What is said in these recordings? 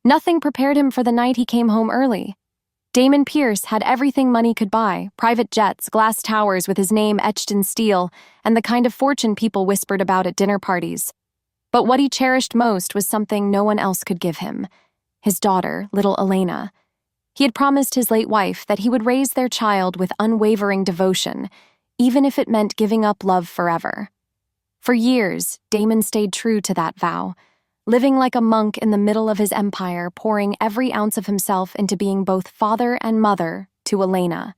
Nothing prepared him for the night he came home early. Damon Pierce had everything money could buy: private jets, glass towers with his name etched in steel, and the kind of fortune people whispered about at dinner parties. But what he cherished most was something no one else could give him: his daughter, little Elaina. He had promised his late wife that he would raise their child with unwavering devotion, even if it meant giving up love forever. For years, Damon stayed true to that vow, living like a monk in the middle of his empire, pouring every ounce of himself into being both father and mother to Elaina.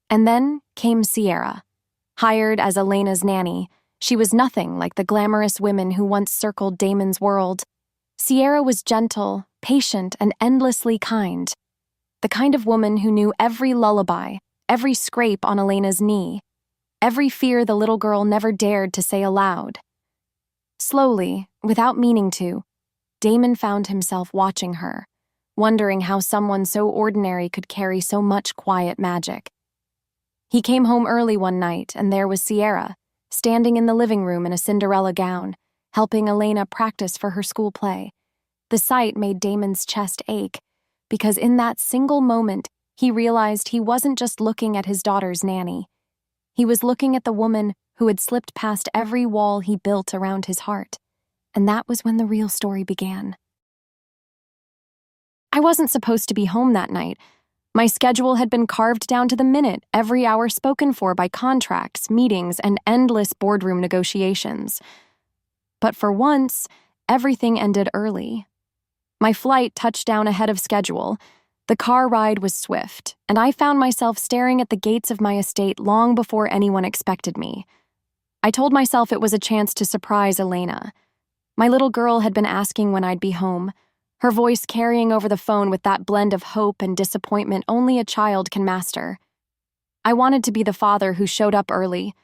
And then came Sierra. Hired as Elena's nanny, she was nothing like the glamorous women who once circled Damon's world. Sierra was gentle, patient, and endlessly kind. The kind of woman who knew every lullaby, every scrape on Elena's knee, every fear the little girl never dared to say aloud. Slowly, without meaning to, Damon found himself watching her, wondering how someone so ordinary could carry so much quiet magic. He came home early one night, and there was Sierra, standing in the living room in a Cinderella gown, helping Elaina practice for her school play. The sight made Damon's chest ache, because in that single moment, he realized he wasn't just looking at his daughter's nanny. He was looking at the woman who had slipped past every wall he built around his heart. And that was when the real story began. I wasn't supposed to be home that night. My schedule had been carved down to the minute, every hour spoken for by contracts, meetings, and endless boardroom negotiations. But for once, everything ended early. My flight touched down ahead of schedule. The car ride was swift, and I found myself staring at the gates of my estate long before anyone expected me. I told myself it was a chance to surprise Elaina. My little girl had been asking when I'd be home, her voice carrying over the phone with that blend of hope and disappointment only a child can master. I wanted to be the father who showed up early,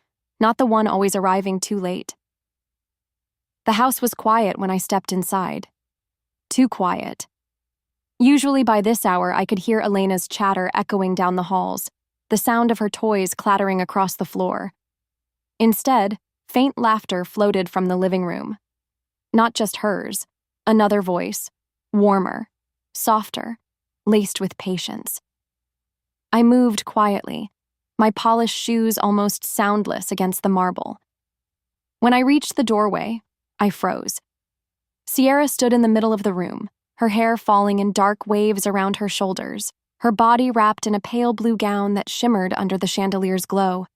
not the one always arriving too late. The house was quiet when I stepped inside. Too quiet. Usually by this hour, I could hear Elena's chatter echoing down the halls, the sound of her toys clattering across the floor. Instead, faint laughter floated from the living room. Not just hers, another voice, warmer, softer, laced with patience. I moved quietly, my polished shoes almost soundless against the marble. When I reached the doorway, I froze. Sierra stood in the middle of the room, her hair falling in dark waves around her shoulders, her body wrapped in a pale blue gown that shimmered under the chandelier's glow.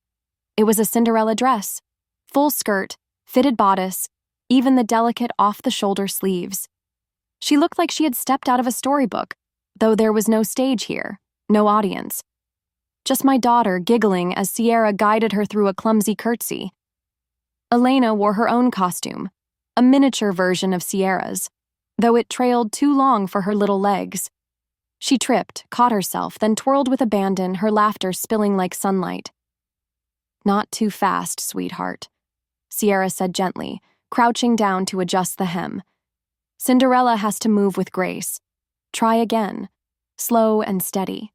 It was a Cinderella dress, full skirt, fitted bodice, even the delicate off-the-shoulder sleeves. She looked like she had stepped out of a storybook, though there was no stage here, no audience. Just my daughter giggling as Sierra guided her through a clumsy curtsy. Elaina wore her own costume, a miniature version of Sierra's, though it trailed too long for her little legs. She tripped, caught herself, then twirled with abandon, her laughter spilling like sunlight. "Not too fast, sweetheart," Sierra said gently, crouching down to adjust the hem. "Cinderella has to move with grace. Try again, slow and steady."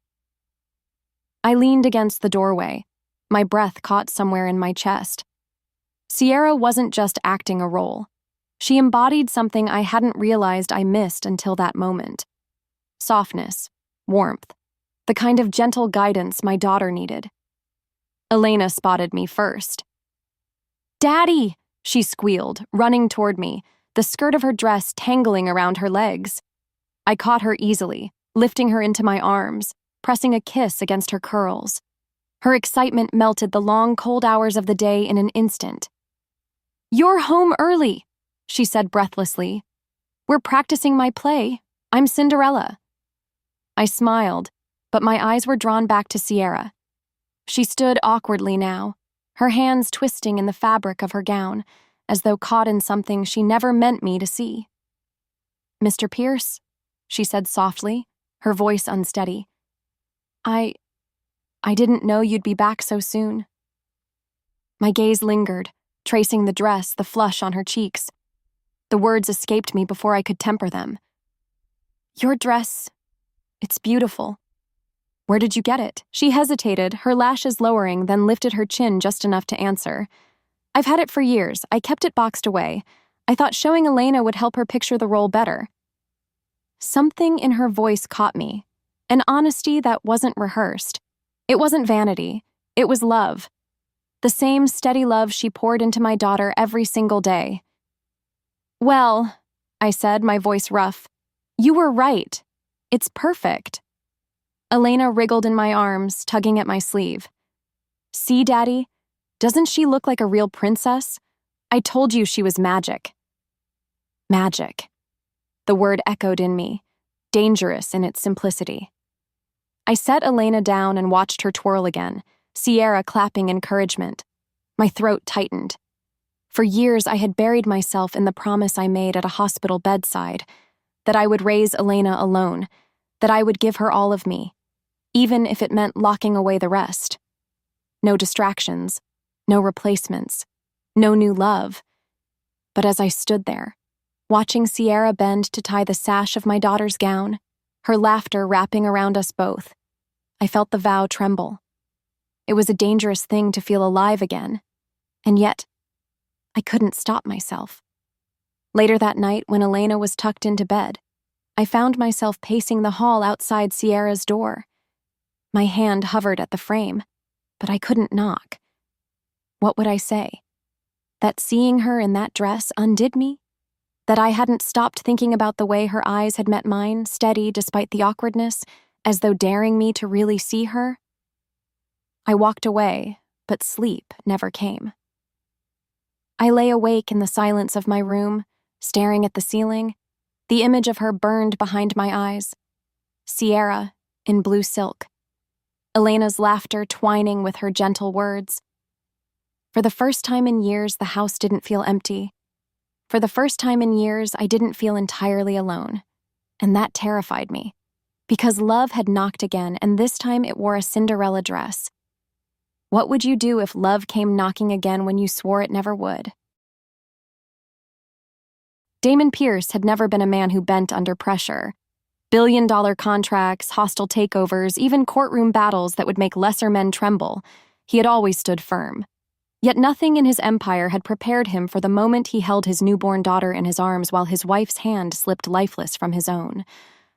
I leaned against the doorway, my breath caught somewhere in my chest. Sierra wasn't just acting a role. She embodied something I hadn't realized I missed until that moment. Softness, warmth, the kind of gentle guidance my daughter needed. Elaina spotted me first. "Daddy!" she squealed, running toward me, the skirt of her dress tangling around her legs. I caught her easily, lifting her into my arms, pressing a kiss against her curls. Her excitement melted the long, cold hours of the day in an instant. "You're home early," she said breathlessly. "We're practicing my play. I'm Cinderella." I smiled, but my eyes were drawn back to Sierra. She stood awkwardly now, her hands twisting in the fabric of her gown, as though caught in something she never meant me to see. "Mr. Pierce," she said softly, her voice unsteady. I didn't know you'd be back so soon." My gaze lingered, tracing the dress, the flush on her cheeks. The words escaped me before I could temper them. "Your dress, it's beautiful. Where did you get it?" She hesitated, her lashes lowering, then lifted her chin just enough to answer. "I've had it for years. I kept it boxed away. I thought showing Elaina would help her picture the role better." Something in her voice caught me, an honesty that wasn't rehearsed. It wasn't vanity, it was love. The same steady love she poured into my daughter every single day. "Well," I said, my voice rough, "you were right. It's perfect." Elaina wriggled in my arms, tugging at my sleeve. "See, Daddy? Doesn't she look like a real princess? I told you she was magic." Magic. The word echoed in me, dangerous in its simplicity. I set Elaina down and watched her twirl again, Sierra clapping encouragement. My throat tightened. For years, I had buried myself in the promise I made at a hospital bedside, that I would raise Elaina alone, that I would give her all of me, even if it meant locking away the rest. No distractions, no replacements, no new love. But as I stood there, watching Sierra bend to tie the sash of my daughter's gown, her laughter wrapping around us both, I felt the vow tremble. It was a dangerous thing to feel alive again, and yet, I couldn't stop myself. Later that night, when Elaina was tucked into bed, I found myself pacing the hall outside Sierra's door. My hand hovered at the frame, but I couldn't knock. What would I say? That seeing her in that dress undid me? That I hadn't stopped thinking about the way her eyes had met mine, steady despite the awkwardness, as though daring me to really see her? I walked away, but sleep never came. I lay awake in the silence of my room, staring at the ceiling. The image of her burned behind my eyes. Sierra, in blue silk. Elena's laughter twining with her gentle words. For the first time in years, the house didn't feel empty. For the first time in years, I didn't feel entirely alone. And that terrified me, because love had knocked again, and this time it wore a Cinderella dress. What would you do if love came knocking again when you swore it never would? Damon Pierce had never been a man who bent under pressure. Billion-dollar contracts, hostile takeovers, even courtroom battles that would make lesser men tremble. He had always stood firm. Yet nothing in his empire had prepared him for the moment he held his newborn daughter in his arms while his wife's hand slipped lifeless from his own.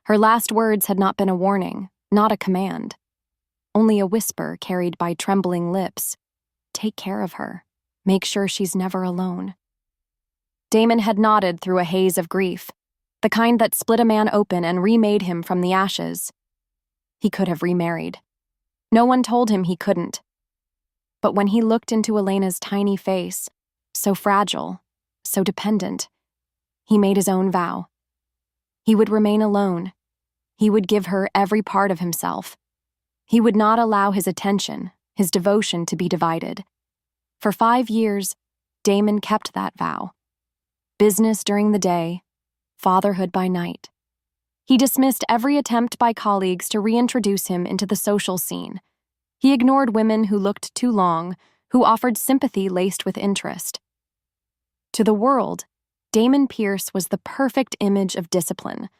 Her last words had not been a warning, not a command. Only a whisper carried by trembling lips. Take care of her. Make sure she's never alone. Damon had nodded through a haze of grief, the kind that split a man open and remade him from the ashes. He could have remarried. No one told him he couldn't. But when he looked into Elena's tiny face, so fragile, so dependent, he made his own vow. He would remain alone. He would give her every part of himself. He would not allow his attention, his devotion to be divided. For 5 years, Damon kept that vow. Business during the day, fatherhood by night. He dismissed every attempt by colleagues to reintroduce him into the social scene. He ignored women who looked too long, who offered sympathy laced with interest. To the world, Damon Pierce was the perfect image of discipline,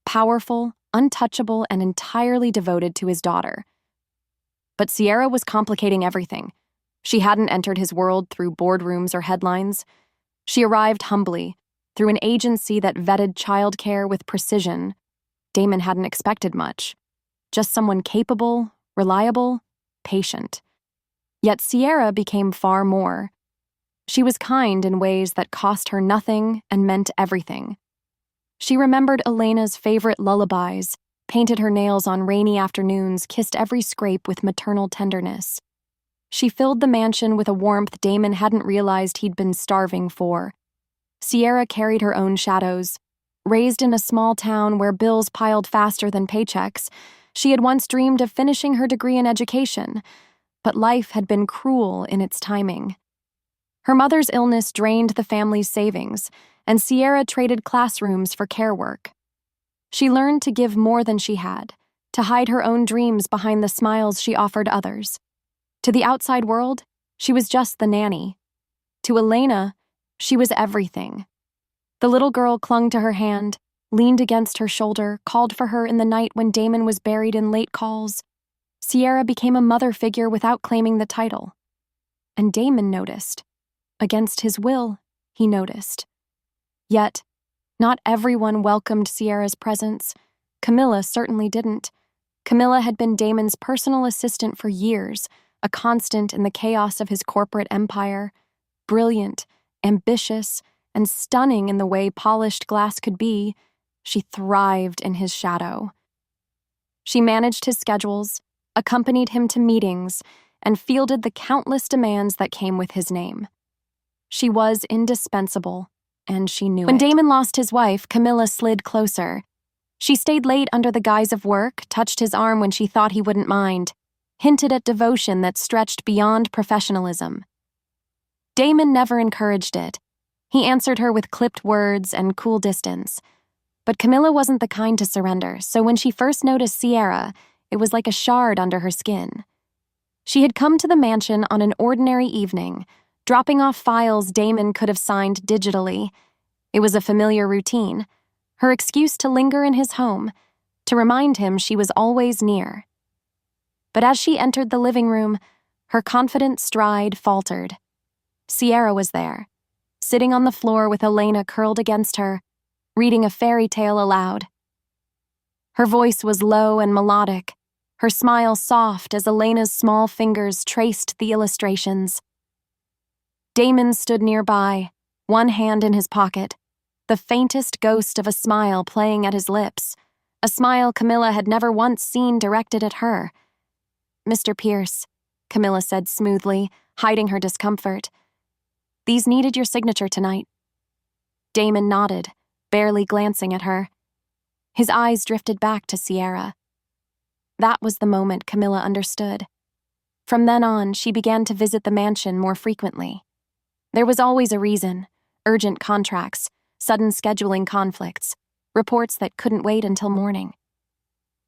powerful, untouchable, and entirely devoted to his daughter. But Sierra was complicating everything. She hadn't entered his world through boardrooms or headlines. She arrived humbly, through an agency that vetted childcare with precision. Damon hadn't expected much. Just someone capable, reliable, patient. Yet Sierra became far more. She was kind in ways that cost her nothing and meant everything. She remembered Elena's favorite lullabies, painted her nails on rainy afternoons, kissed every scrape with maternal tenderness. She filled the mansion with a warmth Damon hadn't realized he'd been starving for. Sierra carried her own shadows. Raised in a small town where bills piled faster than paychecks, she had once dreamed of finishing her degree in education, but life had been cruel in its timing. Her mother's illness drained the family's savings, and Sierra traded classrooms for care work. She learned to give more than she had, to hide her own dreams behind the smiles she offered others. To the outside world, she was just the nanny. To Elaina, she was everything. The little girl clung to her hand, leaned against her shoulder, called for her in the night when Damon was buried in late calls. Sierra became a mother figure without claiming the title. And Damon noticed. Against his will, he noticed. Yet, Not everyone welcomed Sierra's presence. Camilla certainly didn't. Camilla had been Damon's personal assistant for years, a constant in the chaos of his corporate empire. Brilliant, ambitious, and stunning in the way polished glass could be, she thrived in his shadow. She managed his schedules, accompanied him to meetings, and fielded the countless demands that came with his name. She was indispensable, and she knew it. When Damon lost his wife, Camilla slid closer. She stayed late under the guise of work, touched his arm when she thought he wouldn't mind, hinted at devotion that stretched beyond professionalism. Damon never encouraged it. He answered her with clipped words and cool distance. But Camilla wasn't the kind to surrender, so when she first noticed Sierra, it was like a shard under her skin. She had come to the mansion on an ordinary evening, dropping off files Damon could have signed digitally. It was a familiar routine, her excuse to linger in his home, to remind him she was always near. But as she entered the living room, her confident stride faltered. Sierra was there, sitting on the floor with Elaina curled against her, reading a fairy tale aloud. Her voice was low and melodic, her smile soft as Elena's small fingers traced the illustrations. Damon stood nearby, one hand in his pocket, the faintest ghost of a smile playing at his lips, a smile Camilla had never once seen directed at her. "Mr. Pierce," Camilla said smoothly, hiding her discomfort. "These needed your signature tonight." Damon nodded, barely glancing at her. His eyes drifted back to Sierra. That was the moment Camilla understood. From then on, she began to visit the mansion more frequently. There was always a reason: urgent contracts, sudden scheduling conflicts, reports that couldn't wait until morning.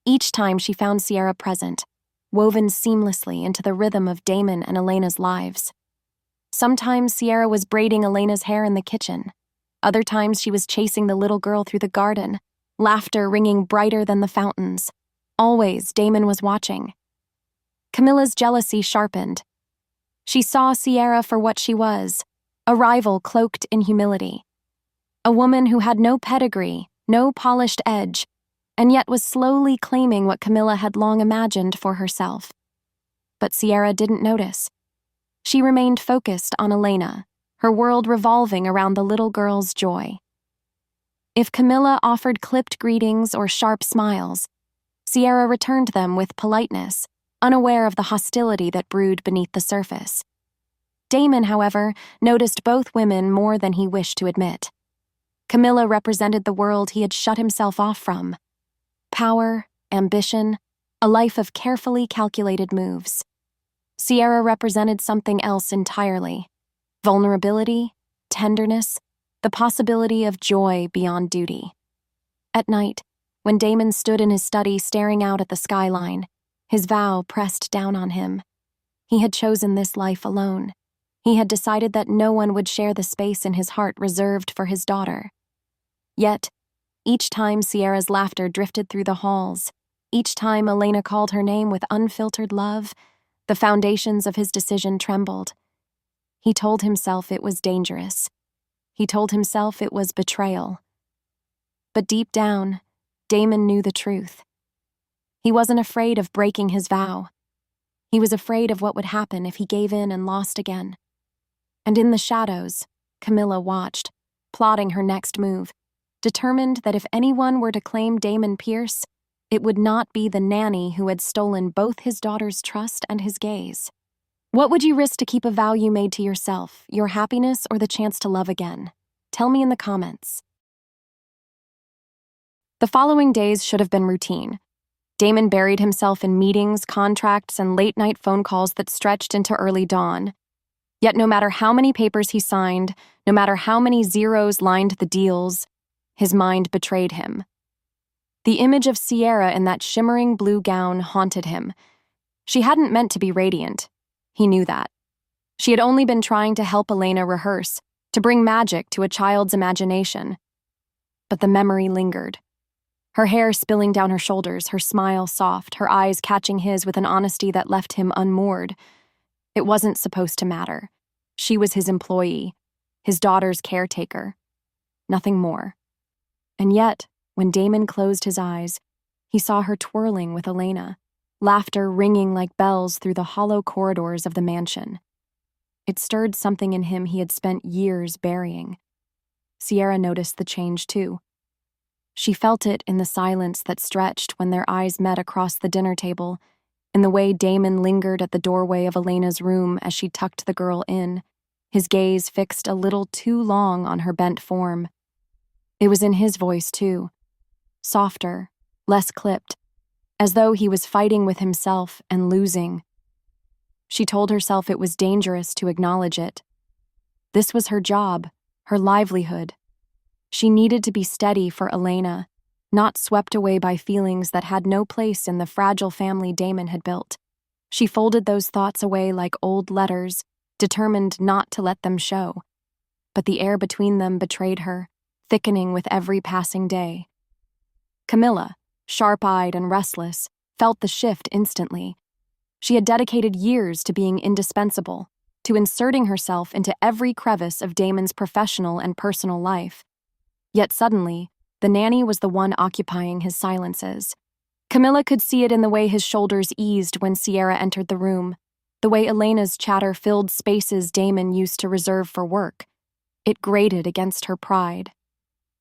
Each time she found Sierra present, woven seamlessly into the rhythm of Damon and Elena's lives. Sometimes Sierra was braiding Elena's hair in the kitchen. Other times she was chasing the little girl through the garden, laughter ringing brighter than the fountains. Always, Damon was watching. Camilla's jealousy sharpened. She saw Sierra for what she was, a rival cloaked in humility. A woman who had no pedigree, no polished edge, and yet was slowly claiming what Camilla had long imagined for herself. But Sierra didn't notice. She remained focused on Elaina, her world revolving around the little girl's joy. If Camilla offered clipped greetings or sharp smiles, Sierra returned them with politeness, unaware of the hostility that brewed beneath the surface. Damon, however, noticed both women more than he wished to admit. Camilla represented the world he had shut himself off from. Power, ambition, a life of carefully calculated moves. Sierra represented something else entirely: vulnerability, tenderness, the possibility of joy beyond duty. At night, when Damon stood in his study staring out at the skyline, his vow pressed down on him. He had chosen this life alone. He had decided that no one would share the space in his heart reserved for his daughter. Yet, each time Sierra's laughter drifted through the halls, each time Elaina called her name with unfiltered love, the foundations of his decision trembled. He told himself it was dangerous. He told himself it was betrayal. But deep down, Damon knew the truth. He wasn't afraid of breaking his vow. He was afraid of what would happen if he gave in and lost again. And in the shadows, Camilla watched, plotting her next move, determined that if anyone were to claim Damon Pierce, it would not be the nanny who had stolen both his daughter's trust and his gaze. What would you risk to keep a vow you made to yourself, your happiness, or the chance to love again? Tell me in the comments. The following days should have been routine. Damon buried himself in meetings, contracts, and late-night phone calls that stretched into early dawn. Yet no matter how many papers he signed, no matter how many zeros lined the deals, his mind betrayed him. The image of Sierra in that shimmering blue gown haunted him. She hadn't meant to be radiant. He knew that. She had only been trying to help Elaina rehearse, to bring magic to a child's imagination. But the memory lingered. Her hair spilling down her shoulders, her smile soft, her eyes catching his with an honesty that left him unmoored. It wasn't supposed to matter. She was his employee, his daughter's caretaker. Nothing more. And yet, when Damon closed his eyes, he saw her twirling with Elaina, laughter ringing like bells through the hollow corridors of the mansion. It stirred something in him he had spent years burying. Sierra noticed the change too. She felt it in the silence that stretched when their eyes met across the dinner table, in the way Damon lingered at the doorway of Elena's room as she tucked the girl in, his gaze fixed a little too long on her bent form. It was in his voice too, softer, less clipped, as though he was fighting with himself and losing. She told herself it was dangerous to acknowledge it. This was her job, her livelihood. She needed to be steady for Elaina, not swept away by feelings that had no place in the fragile family Damon had built. She folded those thoughts away like old letters, determined not to let them show. But the air between them betrayed her, thickening with every passing day. Camilla, sharp-eyed and restless, felt the shift instantly. She had dedicated years to being indispensable, to inserting herself into every crevice of Damon's professional and personal life. Yet suddenly, the nanny was the one occupying his silences. Camilla could see it in the way his shoulders eased when Sierra entered the room, the way Elena's chatter filled spaces Damon used to reserve for work. It grated against her pride.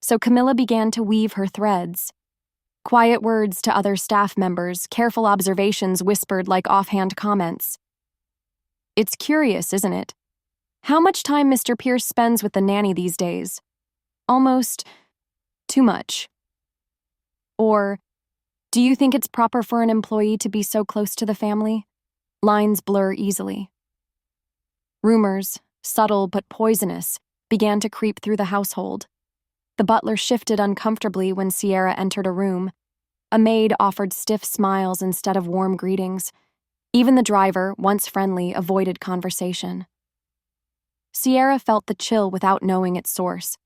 So Camilla began to weave her threads. Quiet words to other staff members, careful observations whispered like offhand comments. "It's curious, isn't it? How much time Mr. Pierce spends with the nanny these days? Almost too much." Or, "Do you think it's proper for an employee to be so close to the family?" Lines blur easily. Rumors, subtle but poisonous, began to creep through the household. The butler shifted uncomfortably when Sierra entered a room. A maid offered stiff smiles instead of warm greetings. Even the driver, once friendly, avoided conversation. Sierra felt the chill without knowing its source.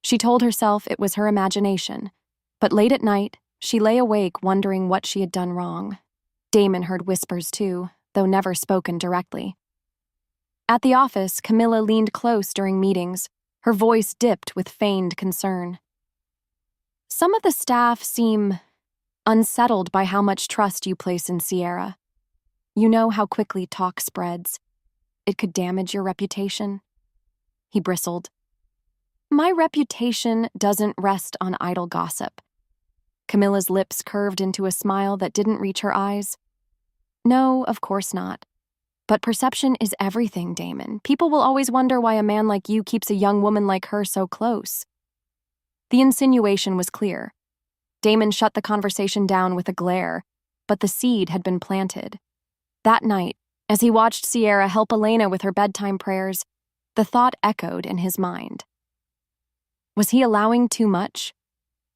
She told herself it was her imagination, but late at night, she lay awake wondering what she had done wrong. Damon heard whispers too, though never spoken directly. At the office, Camilla leaned close during meetings, her voice dipped with feigned concern. "Some of the staff seem unsettled by how much trust you place in Sierra. You know how quickly talk spreads. It could damage your reputation." He bristled. "My reputation doesn't rest on idle gossip." Camilla's lips curved into a smile that didn't reach her eyes. "No, of course not. But perception is everything, Damon. People will always wonder why a man like you keeps a young woman like her so close." The insinuation was clear. Damon shut the conversation down with a glare, but the seed had been planted. That night, as he watched Sierra help Elaina with her bedtime prayers, the thought echoed in his mind. Was he allowing too much?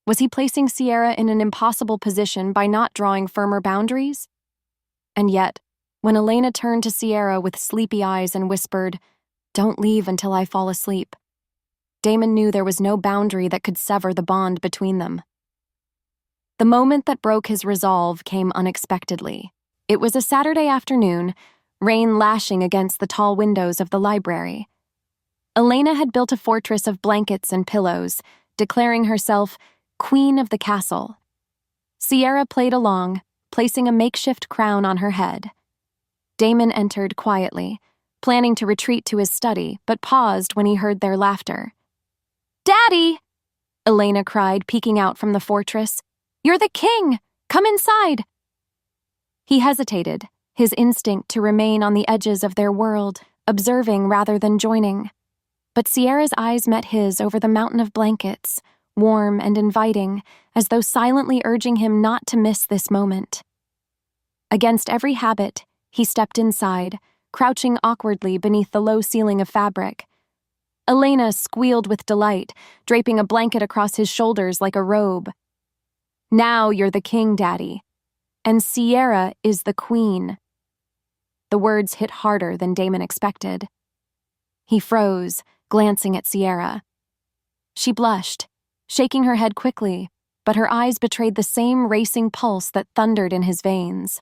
Was he placing Sierra in an impossible position by not drawing firmer boundaries? And yet, when Elaina turned to Sierra with sleepy eyes and whispered, "Don't leave until I fall asleep," Damon knew there was no boundary that could sever the bond between them. The moment that broke his resolve came unexpectedly. It was a Saturday afternoon, rain lashing against the tall windows of the library. Elaina had built a fortress of blankets and pillows, declaring herself queen of the castle. Sierra played along, placing a makeshift crown on her head. Damon entered quietly, planning to retreat to his study, but paused when he heard their laughter. "Daddy!" Elaina cried, peeking out from the fortress. "You're the king! Come inside!" He hesitated, his instinct to remain on the edges of their world, observing rather than joining. But Sierra's eyes met his over the mountain of blankets, warm and inviting, as though silently urging him not to miss this moment. Against every habit, he stepped inside, crouching awkwardly beneath the low ceiling of fabric. Elaina squealed with delight, draping a blanket across his shoulders like a robe. "Now you're the king, Daddy. And Sierra is the queen." The words hit harder than Damon expected. He froze, glancing at Sierra. She blushed, shaking her head quickly, but her eyes betrayed the same racing pulse that thundered in his veins.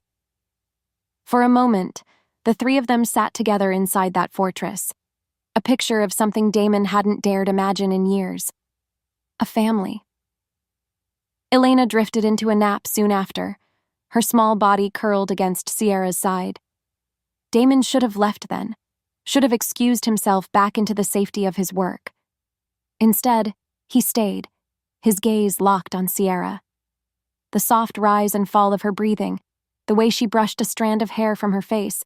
For a moment, the three of them sat together inside that fortress, a picture of something Damon hadn't dared imagine in years. A family, Elaina drifted into a nap soon after, her small body curled against Sierra's side. Damon should have left then, should have excused himself back into the safety of his work. Instead, he stayed, his gaze locked on Sierra. The soft rise and fall of her breathing, the way she brushed a strand of hair from her face,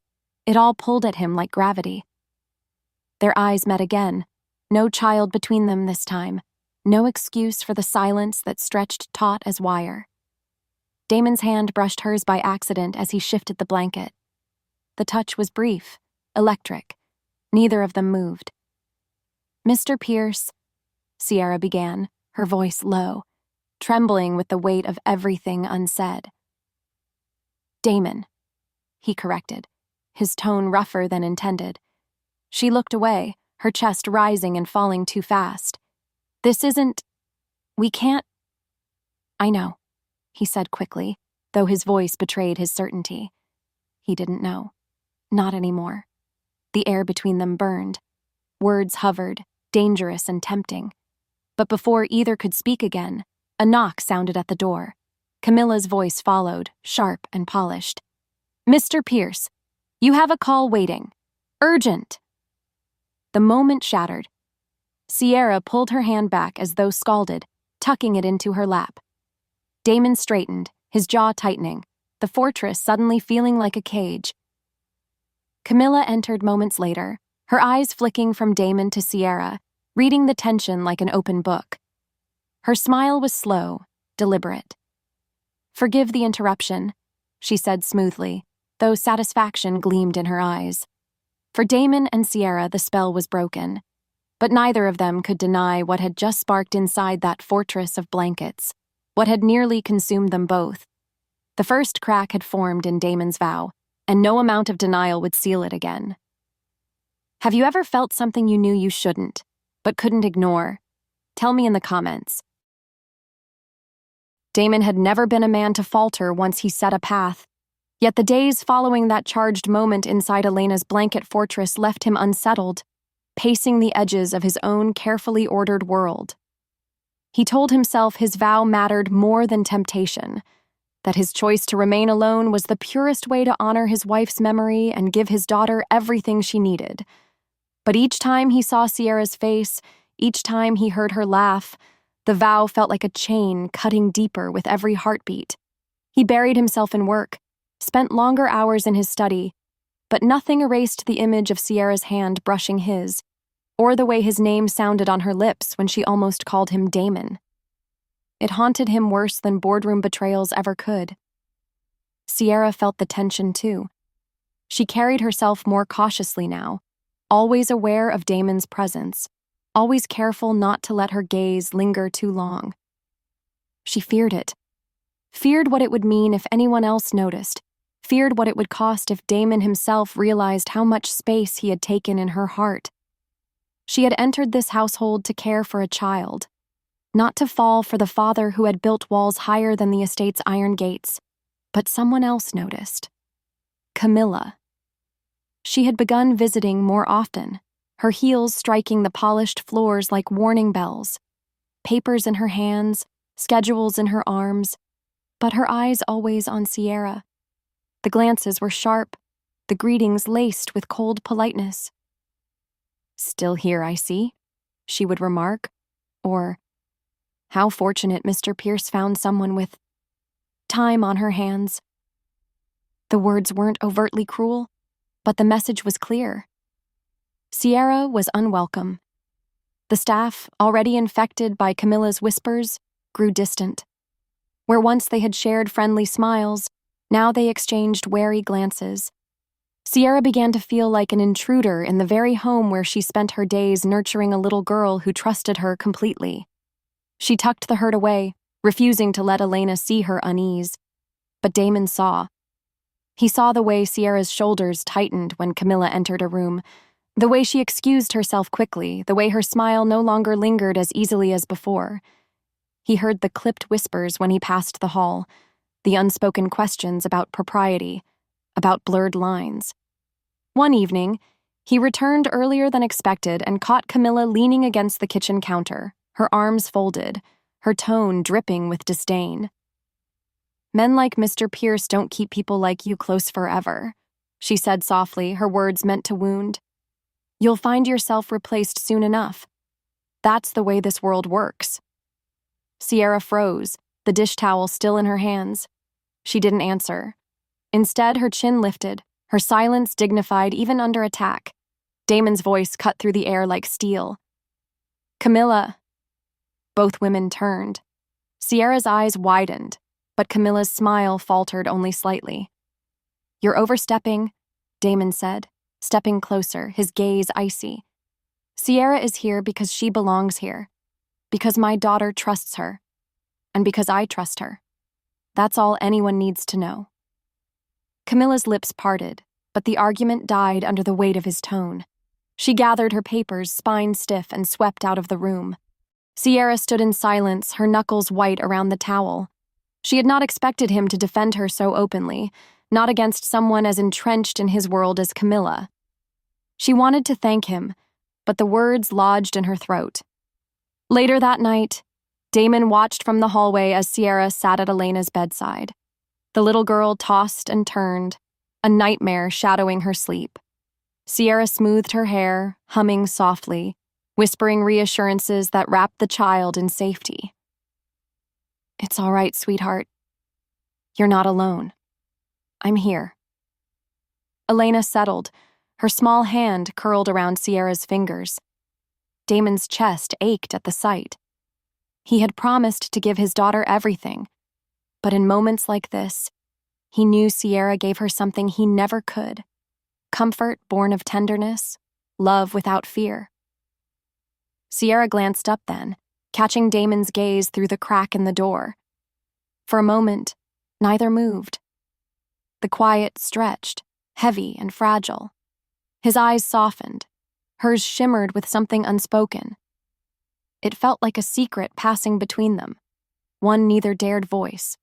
it all pulled at him like gravity. Their eyes met again, no child between them this time, no excuse for the silence that stretched taut as wire. Damon's hand brushed hers by accident as he shifted the blanket. The touch was brief, electric. Neither of them moved. "Mr. Pierce," Sierra began, her voice low, trembling with the weight of everything unsaid. "Damon," he corrected, his tone rougher than intended. She looked away, her chest rising and falling too fast. "This isn't... We can't..." "I know," he said quickly, though his voice betrayed his certainty. He didn't know. Not anymore. The air between them burned. Words hovered, dangerous and tempting. But before either could speak again, a knock sounded at the door. Camilla's voice followed, sharp and polished. "Mr. Pierce, you have a call waiting. Urgent." The moment shattered. Sierra pulled her hand back as though scalded, tucking it into her lap. Damon straightened, his jaw tightening, the fortress suddenly feeling like a cage. Camilla entered moments later, her eyes flicking from Damon to Sierra, reading the tension like an open book. Her smile was slow, deliberate. "Forgive the interruption," she said smoothly, though satisfaction gleamed in her eyes. For Damon and Sierra, the spell was broken, but neither of them could deny what had just sparked inside that fortress of blankets, what had nearly consumed them both. The first crack had formed in Damon's vow, and no amount of denial would seal it again. Have you ever felt something you knew you shouldn't, but couldn't ignore? Tell me in the comments. Damon had never been a man to falter once he set a path, yet the days following that charged moment inside Elena's blanket fortress left him unsettled, pacing the edges of his own carefully ordered world. He told himself his vow mattered more than temptation, that his choice to remain alone was the purest way to honor his wife's memory and give his daughter everything she needed. But each time he saw Sierra's face, each time he heard her laugh, the vow felt like a chain cutting deeper with every heartbeat. He buried himself in work, spent longer hours in his study, but nothing erased the image of Sierra's hand brushing his, or the way his name sounded on her lips when she almost called him Damon. It haunted him worse than boardroom betrayals ever could. Sierra felt the tension too. She carried herself more cautiously now, always aware of Damon's presence, always careful not to let her gaze linger too long. She feared it. Feared what it would mean if anyone else noticed, feared what it would cost if Damon himself realized how much space he had taken in her heart. She had entered this household to care for a child, not to fall for the father who had built walls higher than the estate's iron gates, but someone else noticed. Camilla. She had begun visiting more often, her heels striking the polished floors like warning bells, papers in her hands, schedules in her arms, but her eyes always on Sierra. The glances were sharp, the greetings laced with cold politeness. "Still here, I see," she would remark, or, "How fortunate Mr. Pierce found someone with time on her hands." The words weren't overtly cruel, but the message was clear. Sierra was unwelcome. The staff, already infected by Camilla's whispers, grew distant. Where once they had shared friendly smiles, now they exchanged wary glances. Sierra began to feel like an intruder in the very home where she spent her days nurturing a little girl who trusted her completely. She tucked the hurt away, refusing to let Elaina see her unease. But Damon saw. He saw the way Sierra's shoulders tightened when Camilla entered a room, the way she excused herself quickly, the way her smile no longer lingered as easily as before. He heard the clipped whispers when he passed the hall, the unspoken questions about propriety, about blurred lines. One evening, he returned earlier than expected and caught Camilla leaning against the kitchen counter, her arms folded, her tone dripping with disdain. "Men like Mr. Pierce don't keep people like you close forever," she said softly, her words meant to wound. "You'll find yourself replaced soon enough. That's the way this world works." Sierra froze, the dish towel still in her hands. She didn't answer. Instead, her chin lifted, her silence dignified even under attack. Damon's voice cut through the air like steel. "Camilla." Both women turned. Sierra's eyes widened, but Camilla's smile faltered only slightly. "You're overstepping," Damon said, stepping closer, his gaze icy. "Sierra is here because she belongs here, because my daughter trusts her, and because I trust her. That's all anyone needs to know." Camilla's lips parted, but the argument died under the weight of his tone. She gathered her papers, spine stiff, and swept out of the room. Sierra stood in silence, her knuckles white around the towel. She had not expected him to defend her so openly, not against someone as entrenched in his world as Camilla. She wanted to thank him, but the words lodged in her throat. Later that night, Damon watched from the hallway as Sierra sat at Elaina's bedside. The little girl tossed and turned, a nightmare shadowing her sleep. Sierra smoothed her hair, humming softly, whispering reassurances that wrapped the child in safety. "It's all right, sweetheart. You're not alone. I'm here." Elaina settled, her small hand curled around Sierra's fingers. Damon's chest ached at the sight. He had promised to give his daughter everything, but in moments like this, he knew Sierra gave her something he never could: comfort born of tenderness, love without fear. Sierra glanced up then, catching Damon's gaze through the crack in the door. For a moment, neither moved. The quiet stretched, heavy and fragile. His eyes softened. Hers shimmered with something unspoken. It felt like a secret passing between them, one neither dared voice.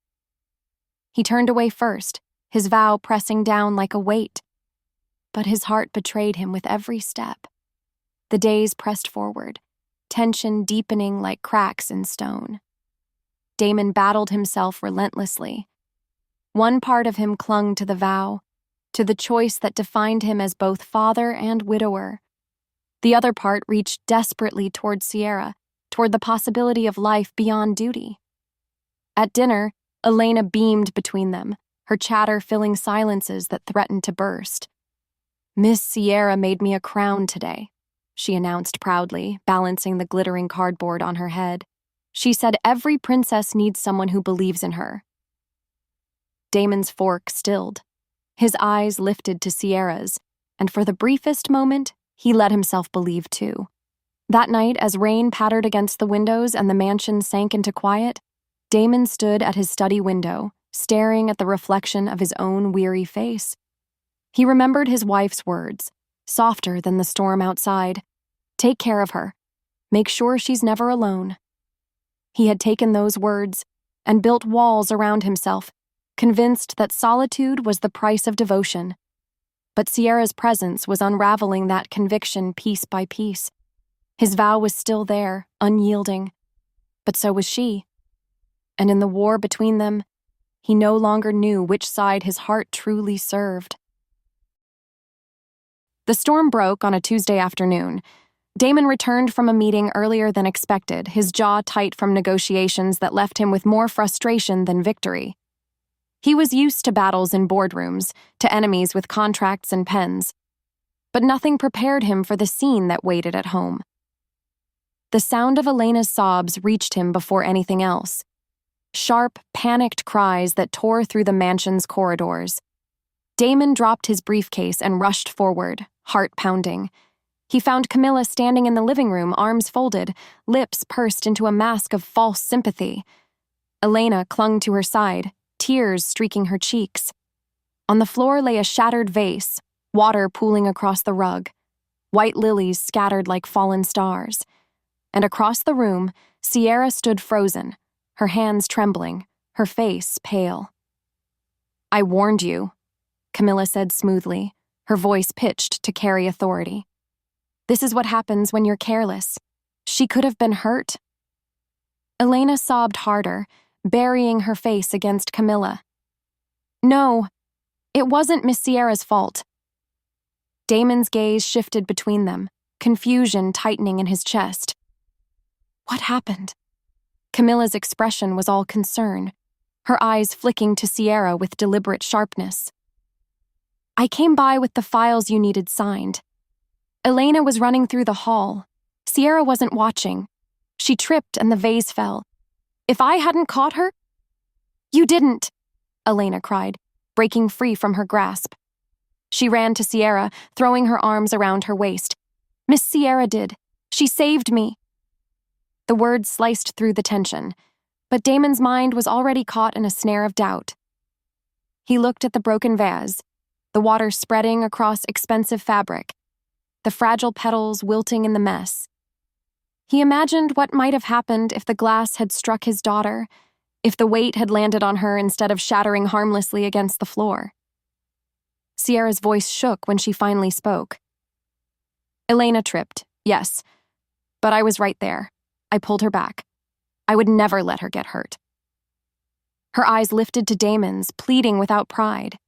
He turned away first, his vow pressing down like a weight. But his heart betrayed him with every step. The days pressed forward, tension deepening like cracks in stone. Damon battled himself relentlessly. One part of him clung to the vow, to the choice that defined him as both father and widower. The other part reached desperately toward Sierra, toward the possibility of life beyond duty. At dinner, Elaina beamed between them, her chatter filling silences that threatened to burst. "Miss Sierra made me a crown today," she announced proudly, balancing the glittering cardboard on her head. "She said every princess needs someone who believes in her." Damon's fork stilled. His eyes lifted to Sierra's, and for the briefest moment, he let himself believe too. That night, as rain pattered against the windows and the mansion sank into quiet, Damon stood at his study window, staring at the reflection of his own weary face. He remembered his wife's words, softer than the storm outside. "Take care of her. Make sure she's never alone." He had taken those words and built walls around himself, convinced that solitude was the price of devotion. But Sierra's presence was unraveling that conviction piece by piece. His vow was still there, unyielding. But so was she. And in the war between them, he no longer knew which side his heart truly served. The storm broke on a Tuesday afternoon. Damon returned from a meeting earlier than expected, his jaw tight from negotiations that left him with more frustration than victory. He was used to battles in boardrooms, to enemies with contracts and pens. But nothing prepared him for the scene that waited at home. The sound of Elena's sobs reached him before anything else. Sharp, panicked cries that tore through the mansion's corridors. Damon dropped his briefcase and rushed forward, heart pounding. He found Camilla standing in the living room, arms folded, lips pursed into a mask of false sympathy. Elaina clung to her side, tears streaking her cheeks. On the floor lay a shattered vase, water pooling across the rug, white lilies scattered like fallen stars. And across the room, Sierra stood frozen, her hands trembling, her face pale. "I warned you," Camilla said smoothly, her voice pitched to carry authority. "This is what happens when you're careless. She could have been hurt." Elaina sobbed harder, burying her face against Camilla. No, it wasn't Miss Sierra's fault. Damon's gaze shifted between them, confusion tightening in his chest. What happened? Camilla's expression was all concern, her eyes flicking to Sierra with deliberate sharpness. I came by with the files you needed signed. Elaina was running through the hall. Sierra wasn't watching. She tripped and the vase fell. If I hadn't caught her— You didn't, Elaina cried, breaking free from her grasp. She ran to Sierra, throwing her arms around her waist. Miss Sierra did. She saved me. The words sliced through the tension, but Damon's mind was already caught in a snare of doubt. He looked at the broken vase, the water spreading across expensive fabric, the fragile petals wilting in the mess. He imagined what might have happened if the glass had struck his daughter, if the weight had landed on her instead of shattering harmlessly against the floor. Sierra's voice shook when she finally spoke. Elaina tripped, yes, but I was right there. I pulled her back. I would never let her get hurt. Her eyes lifted to Damon's, pleading without pride.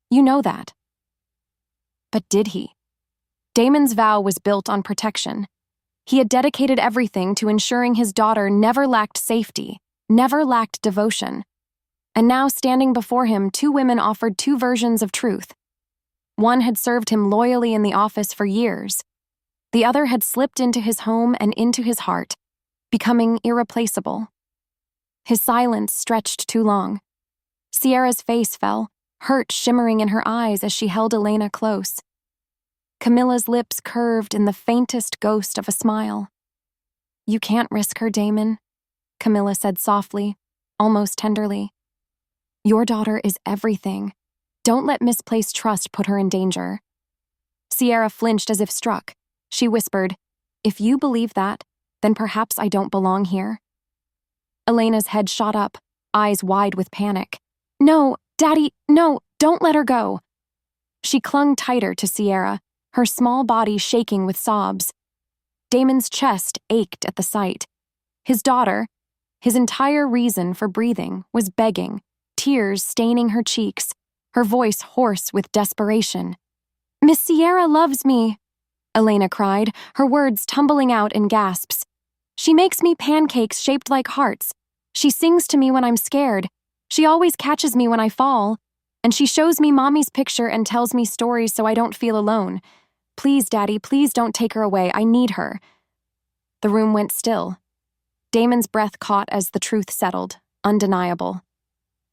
You know that. But did he? Damon's vow was built on protection. He had dedicated everything to ensuring his daughter never lacked safety, never lacked devotion. And now, standing before him, two women offered two versions of truth. One had served him loyally in the office for years. The other had slipped into his home and into his heart, becoming irreplaceable. His silence stretched too long. Sierra's face fell, hurt shimmering in her eyes as she held Elaina close. Camilla's lips curved in the faintest ghost of a smile. You can't risk her, Damon, Camilla said softly, almost tenderly. Your daughter is everything. Don't let misplaced trust put her in danger. Sierra flinched as if struck. She whispered, If you believe that, then perhaps I don't belong here. Elena's head shot up, eyes wide with panic. No, Daddy, no, don't let her go. She clung tighter to Sierra, her small body shaking with sobs. Damon's chest ached at the sight. His daughter, his entire reason for breathing, was begging, tears staining her cheeks, her voice hoarse with desperation. Miss Sierra loves me, Elaina cried, her words tumbling out in gasps. She makes me pancakes shaped like hearts. She sings to me when I'm scared. She always catches me when I fall. And she shows me Mommy's picture and tells me stories so I don't feel alone. Please, Daddy, please don't take her away. I need her. The room went still. Damon's breath caught as the truth settled, undeniable.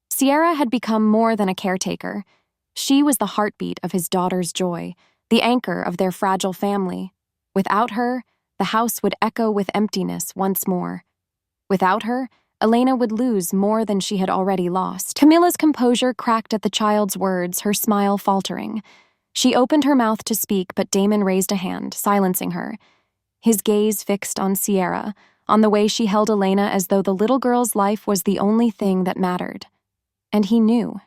Sierra had become more than a caretaker. She was the heartbeat of his daughter's joy, the anchor of their fragile family. Without her, the house would echo with emptiness once more. Without her, Elaina would lose more than she had already lost. Camilla's composure cracked at the child's words, her smile faltering. She opened her mouth to speak, but Damon raised a hand, silencing her. His gaze fixed on Sierra, on the way she held Elaina as though the little girl's life was the only thing that mattered. And he knew.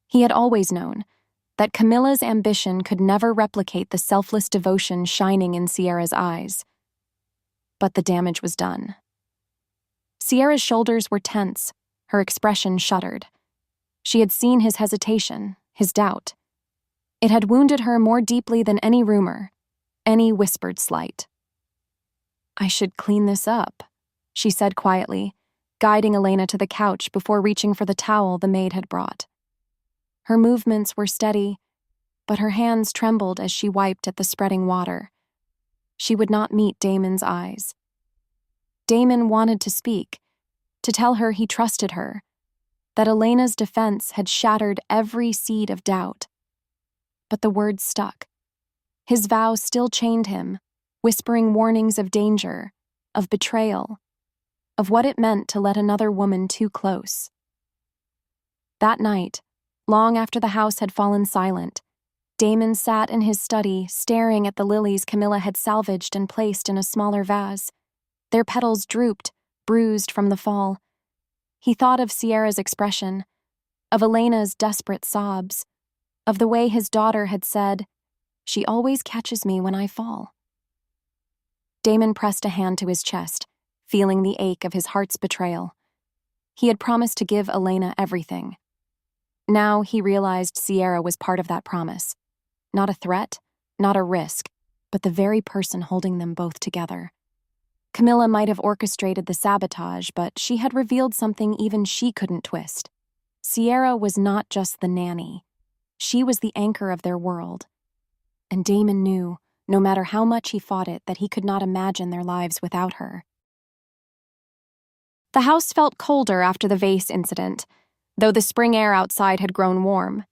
He had always known that Camilla's ambition could never replicate the selfless devotion shining in Sierra's eyes. But the damage was done. Sierra's shoulders were tense, her expression shuddered. She had seen his hesitation, his doubt. It had wounded her more deeply than any rumor, any whispered slight. I should clean this up, she said quietly, guiding Elaina to the couch before reaching for the towel the maid had brought. Her movements were steady, but her hands trembled as she wiped at the spreading water. She would not meet Damon's eyes. Damon wanted to speak, to tell her he trusted her, that Elena's defense had shattered every seed of doubt. But the words stuck. His vow still chained him, whispering warnings of danger, of betrayal, of what it meant to let another woman too close. That night, long after the house had fallen silent, Damon sat in his study, staring at the lilies Camilla had salvaged and placed in a smaller vase. Their petals drooped, bruised from the fall. He thought of Sierra's expression, of Elena's desperate sobs, of the way his daughter had said, "She always catches me when I fall." Damon pressed a hand to his chest, feeling the ache of his heart's betrayal. He had promised to give Elaina everything. Now he realized Sierra was part of that promise. Not a threat, not a risk, but the very person holding them both together. Camilla might have orchestrated the sabotage, but she had revealed something even she couldn't twist. Sierra was not just the nanny. She was the anchor of their world. And Damon knew, no matter how much he fought it, that he could not imagine their lives without her. The house felt colder after the vase incident, though the spring air outside had grown warm.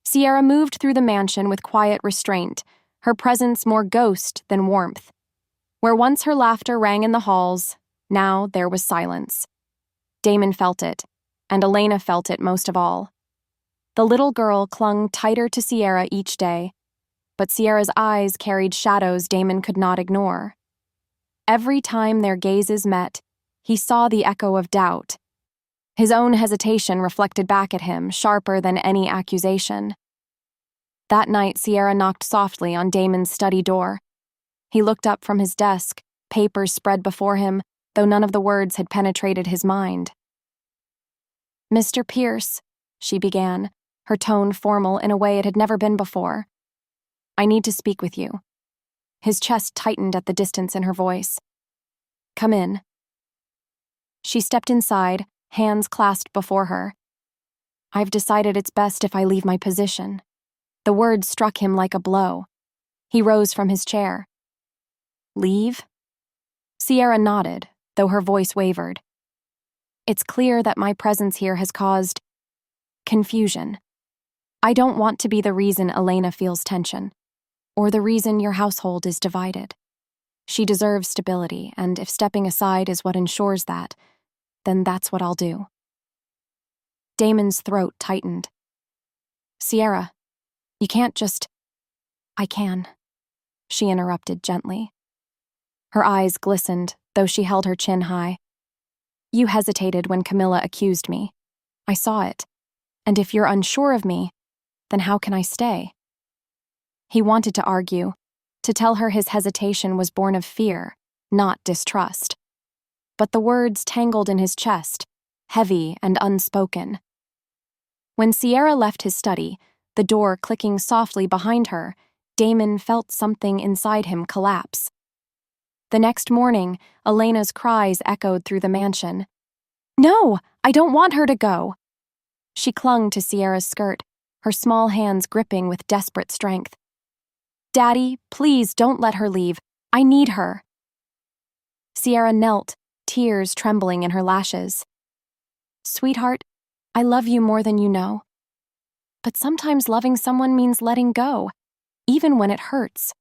Sierra moved through the mansion with quiet restraint, her presence more ghost than warmth. Where once her laughter rang in the halls, now there was silence. Damon felt it, and Elaina felt it most of all. The little girl clung tighter to Sierra each day, but Sierra's eyes carried shadows Damon could not ignore. Every time their gazes met, he saw the echo of doubt. His own hesitation reflected back at him, sharper than any accusation. That night, Sierra knocked softly on Damon's study door. He looked up from his desk, papers spread before him, though none of the words had penetrated his mind. "Mr. Pierce," she began, her tone formal in a way it had never been before. "I need to speak with you." His chest tightened at the distance in her voice. "Come in." She stepped inside, hands clasped before her. "I've decided it's best if I leave my position." The words struck him like a blow. He rose from his chair. "Leave?" Sierra nodded, though her voice wavered. "It's clear that my presence here has caused confusion. I don't want to be the reason Elaina feels tension, or the reason your household is divided. She deserves stability, and if stepping aside is what ensures that, then that's what I'll do." Damon's throat tightened. "Sierra, you can't just—" "I can," she interrupted gently. Her eyes glistened, though she held her chin high. "You hesitated when Camilla accused me. I saw it. And if you're unsure of me, then how can I stay?" He wanted to argue, to tell her his hesitation was born of fear, not distrust. But the words tangled in his chest, heavy and unspoken. When Sierra left his study, the door clicking softly behind her, Damon felt something inside him collapse. The next morning, Elena's cries echoed through the mansion. "No, I don't want her to go." She clung to Sierra's skirt, her small hands gripping with desperate strength. "Daddy, please don't let her leave. I need her." Sierra knelt, tears trembling in her lashes. "Sweetheart, I love you more than you know. But sometimes loving someone means letting go, even when it hurts."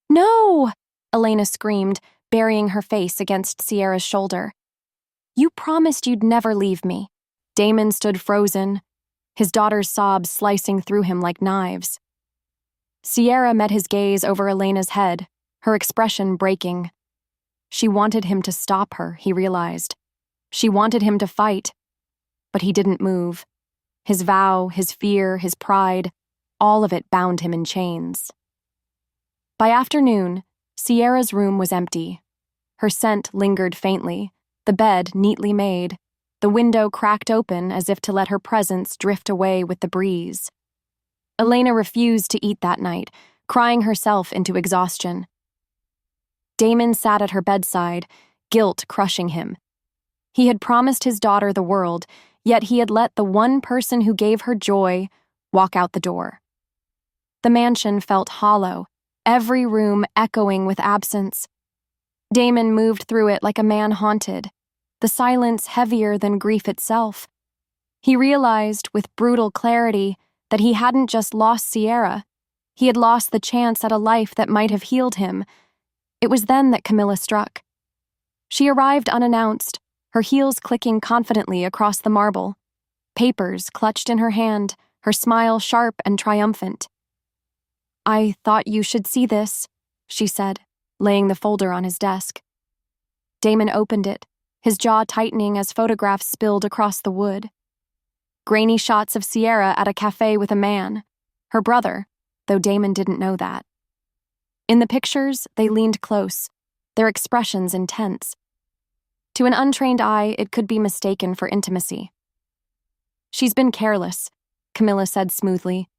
"No!" Elaina screamed, burying her face against Sierra's shoulder. "You promised you'd never leave me." Damon stood frozen, his daughter's sobs slicing through him like knives. Sierra met his gaze over Elena's head, her expression breaking. She wanted him to stop her, he realized. She wanted him to fight, but he didn't move. His vow, his fear, his pride, all of it bound him in chains. By afternoon, Sierra's room was empty. Her scent lingered faintly, the bed neatly made, the window cracked open as if to let her presence drift away with the breeze. Elaina refused to eat that night, crying herself into exhaustion. Damon sat at her bedside, guilt crushing him. He had promised his daughter the world, yet he had let the one person who gave her joy walk out the door. The mansion felt hollow, every room echoing with absence. Damon moved through it like a man haunted, the silence heavier than grief itself. He realized, with brutal clarity, that he hadn't just lost Sierra. He had lost the chance at a life that might have healed him. It was then that Camilla struck. She arrived unannounced, her heels clicking confidently across the marble, papers clutched in her hand, her smile sharp and triumphant. "I thought you should see this," she said, laying the folder on his desk. Damon opened it, his jaw tightening as photographs spilled across the wood. Grainy shots of Sierra at a cafe with a man, her brother, though Damon didn't know that. In the pictures, they leaned close, their expressions intense. To an untrained eye, it could be mistaken for intimacy. "She's been careless," Camilla said smoothly.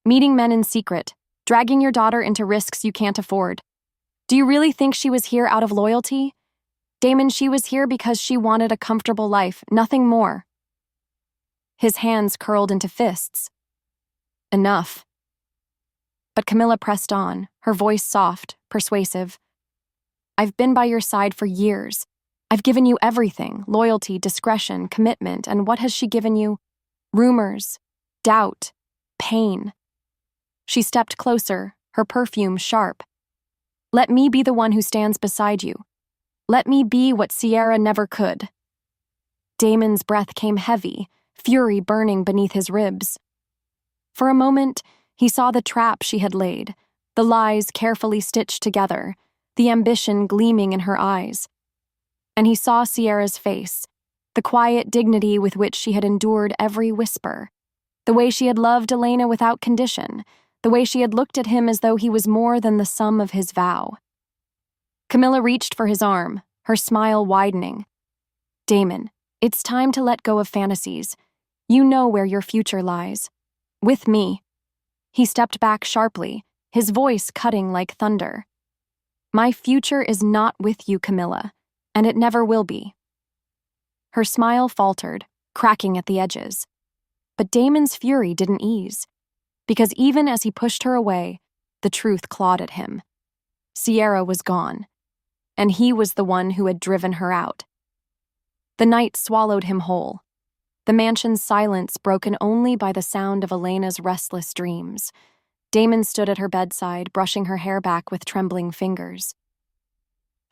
"Meeting men in secret, dragging your daughter into risks you can't afford. Do you really think she was here out of loyalty? Damon, she was here because she wanted a comfortable life, nothing more." His hands curled into fists. "Enough." But Camilla pressed on, her voice soft, persuasive. "I've been by your side for years. I've given you everything: loyalty, discretion, commitment, and what has she given you? Rumors, doubt, pain." She stepped closer, her perfume sharp. "Let me be the one who stands beside you. Let me be what Sierra never could." Damon's breath came heavy, fury burning beneath his ribs. For a moment, he saw the trap she had laid, the lies carefully stitched together, the ambition gleaming in her eyes. And he saw Sierra's face, the quiet dignity with which she had endured every whisper, the way she had loved Elaina without condition, the way she had looked at him as though he was more than the sum of his vow. Camilla reached for his arm, her smile widening. "Damon, it's time to let go of fantasies. You know where your future lies. With me." He stepped back sharply, his voice cutting like thunder. "My future is not with you, Camilla, and it never will be." Her smile faltered, cracking at the edges. But Damon's fury didn't ease, because even as he pushed her away, the truth clawed at him. Sierra was gone, and he was the one who had driven her out. The night swallowed him whole, the mansion's silence broken only by the sound of Elena's restless dreams. Damon stood at her bedside, brushing her hair back with trembling fingers.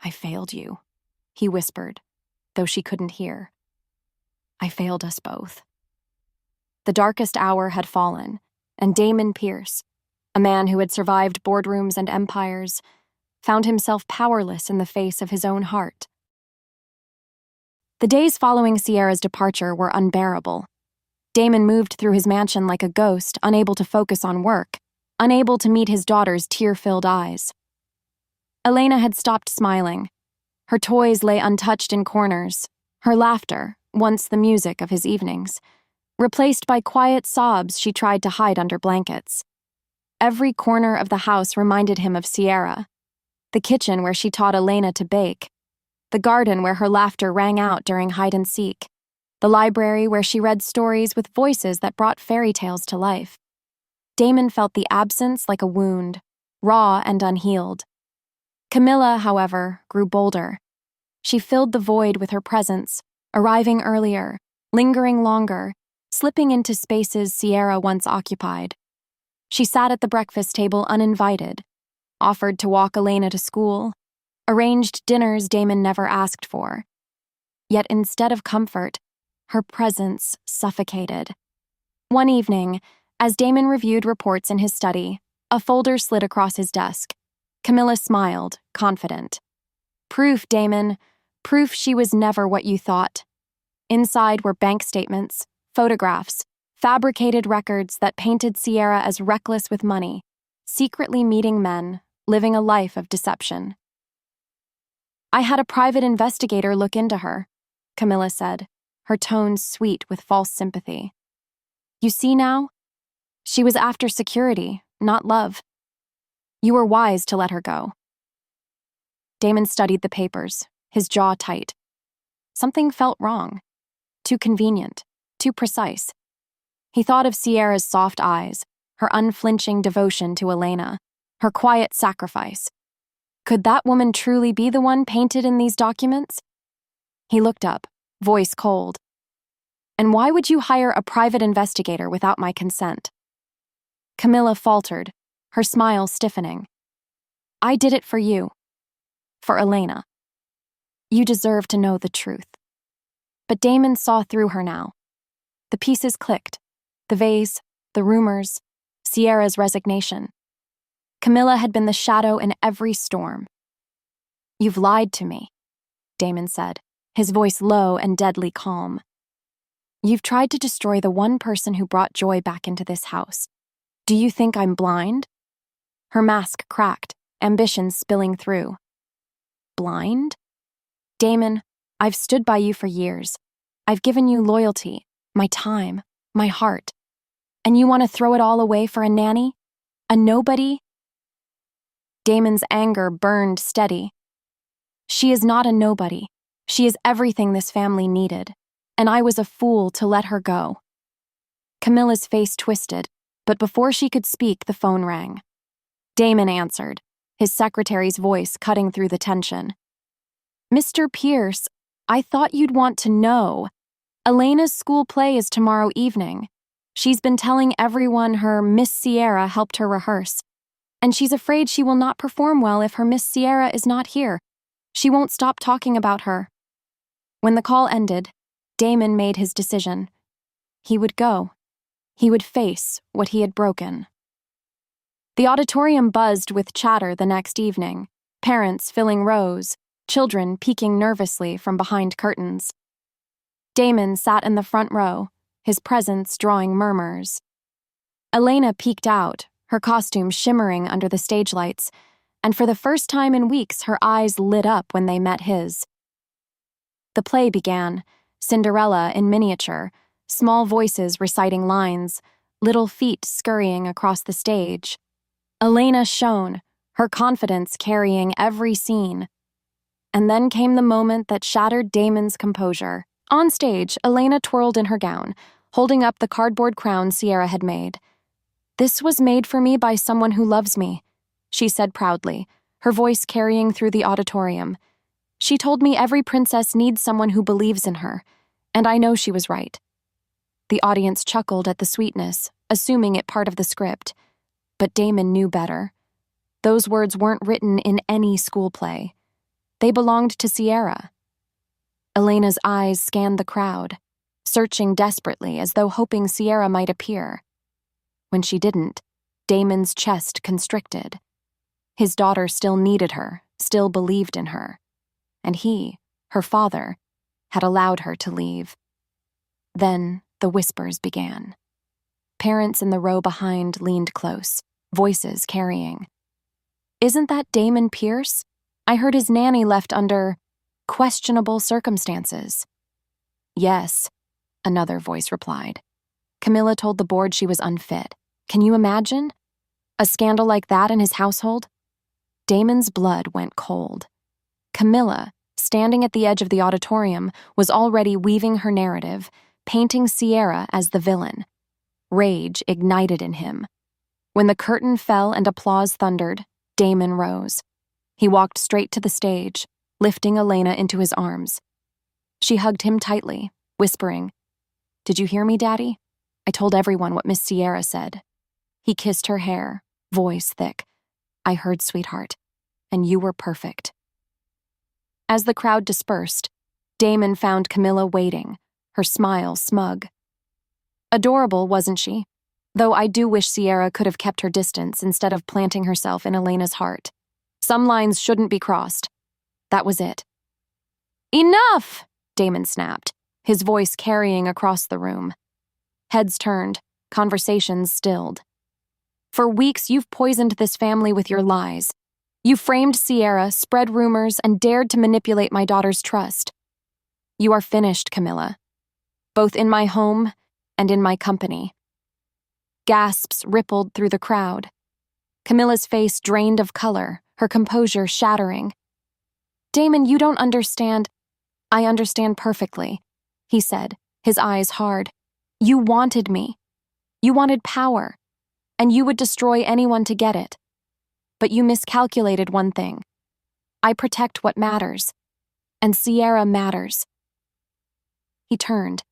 "I failed you," he whispered, though she couldn't hear. "I failed us both." The darkest hour had fallen, and Damon Pierce, a man who had survived boardrooms and empires, found himself powerless in the face of his own heart. The days following Sierra's departure were unbearable. Damon moved through his mansion like a ghost, unable to focus on work, unable to meet his daughter's tear-filled eyes. Elaina had stopped smiling. Her toys lay untouched in corners, her laughter, once the music of his evenings, replaced by quiet sobs she tried to hide under blankets. Every corner of the house reminded him of Sierra: the kitchen where she taught Elaina to bake, the garden where her laughter rang out during hide-and-seek, the library where she read stories with voices that brought fairy tales to life. Damon felt the absence like a wound, raw and unhealed. Camilla, however, grew bolder. She filled the void with her presence, arriving earlier, lingering longer, slipping into spaces Sierra once occupied. She sat at the breakfast table uninvited, offered to walk Elaina to school, arranged dinners Damon never asked for. Yet instead of comfort, her presence suffocated. One evening, as Damon reviewed reports in his study, a folder slid across his desk. Camilla smiled, confident. "Proof, Damon. Proof she was never what you thought." Inside were bank statements, photographs, fabricated records that painted Sierra as reckless with money, secretly meeting men, living a life of deception. "I had a private investigator look into her," Camilla said, her tones sweet with false sympathy. "You see now? She was after security, not love. You were wise to let her go." Damon studied the papers, his jaw tight. Something felt wrong. Too convenient, too precise. He thought of Sierra's soft eyes, her unflinching devotion to Elaina, her quiet sacrifice. Could that woman truly be the one painted in these documents? He looked up, voice cold. "And why would you hire a private investigator without my consent?" Camilla faltered, her smile stiffening. "I did it for you. For Elaina. You deserve to know the truth." But Damon saw through her now. The pieces clicked. The vase, the rumors, Sierra's resignation. Camilla had been the shadow in every storm. "You've lied to me," Damon said, his voice low and deadly calm. "You've tried to destroy the one person who brought joy back into this house. Do you think I'm blind?" Her mask cracked, ambition spilling through. "Blind?" "Damon, I've stood by you for years. I've given you loyalty, my time, my heart. And you want to throw it all away for a nanny? A nobody? Damon's anger burned steady. She is not a nobody. She is everything this family needed, and I was a fool to let her go. Camilla's face twisted, but before she could speak, the phone rang. Damon answered, his secretary's voice cutting through the tension. Mr. Pierce, I thought you'd want to know. Elena's school play is tomorrow evening. She's been telling everyone her Miss Sierra helped her rehearse, and she's afraid she will not perform well if her Miss Sierra is not here. She won't stop talking about her. When the call ended, Damon made his decision. He would go. He would face what he had broken. The auditorium buzzed with chatter the next evening, parents filling rows, children peeking nervously from behind curtains. Damon sat in the front row, his presence drawing murmurs. Elaina peeked out, her costume shimmering under the stage lights, and for the first time in weeks her eyes lit up when they met his. The play began, Cinderella in miniature, small voices reciting lines, little feet scurrying across the stage. Elaina shone, her confidence carrying every scene. And then came the moment that shattered Damon's composure. On stage, Elaina twirled in her gown, holding up the cardboard crown Sierra had made. "This was made for me by someone who loves me," she said proudly, her voice carrying through the auditorium. "She told me every princess needs someone who believes in her, and I know she was right." The audience chuckled at the sweetness, assuming it part of the script. But Damon knew better. Those words weren't written in any school play. They belonged to Sierra. Elena's eyes scanned the crowd, searching desperately as though hoping Sierra might appear. When she didn't, Damon's chest constricted. His daughter still needed her, still believed in her. And he, her father, had allowed her to leave. Then the whispers began. Parents in the row behind leaned close, voices carrying. "Isn't that Damon Pierce? I heard his nanny left under questionable circumstances." "Yes," another voice replied. "Camilla told the board she was unfit. Can you imagine? A scandal like that in his household?" Damon's blood went cold. Camilla, standing at the edge of the auditorium, was already weaving her narrative, painting Sierra as the villain. Rage ignited in him. When the curtain fell and applause thundered, Damon rose. He walked straight to the stage, lifting Elaina into his arms. She hugged him tightly, whispering, "Did you hear me, Daddy? I told everyone what Miss Sierra said." He kissed her hair, voice thick. "I heard, sweetheart, and you were perfect." As the crowd dispersed, Damon found Camilla waiting, her smile smug. Adorable, wasn't she? Though I do wish Sierra could have kept her distance instead of planting herself in Elena's heart. Some lines shouldn't be crossed. That was it. "Enough!" Damon snapped, his voice carrying across the room. Heads turned, conversations stilled. "For weeks you've poisoned this family with your lies. You framed Sierra, spread rumors, and dared to manipulate my daughter's trust. You are finished, Camilla. Both in my home and in my company." Gasps rippled through the crowd. Camilla's face drained of color, her composure shattering. "Damon, you don't understand." "I understand perfectly," he said, his eyes hard. "You wanted me. You wanted power, and you would destroy anyone to get it. But you miscalculated one thing. I protect what matters, and Sierra matters." He turned,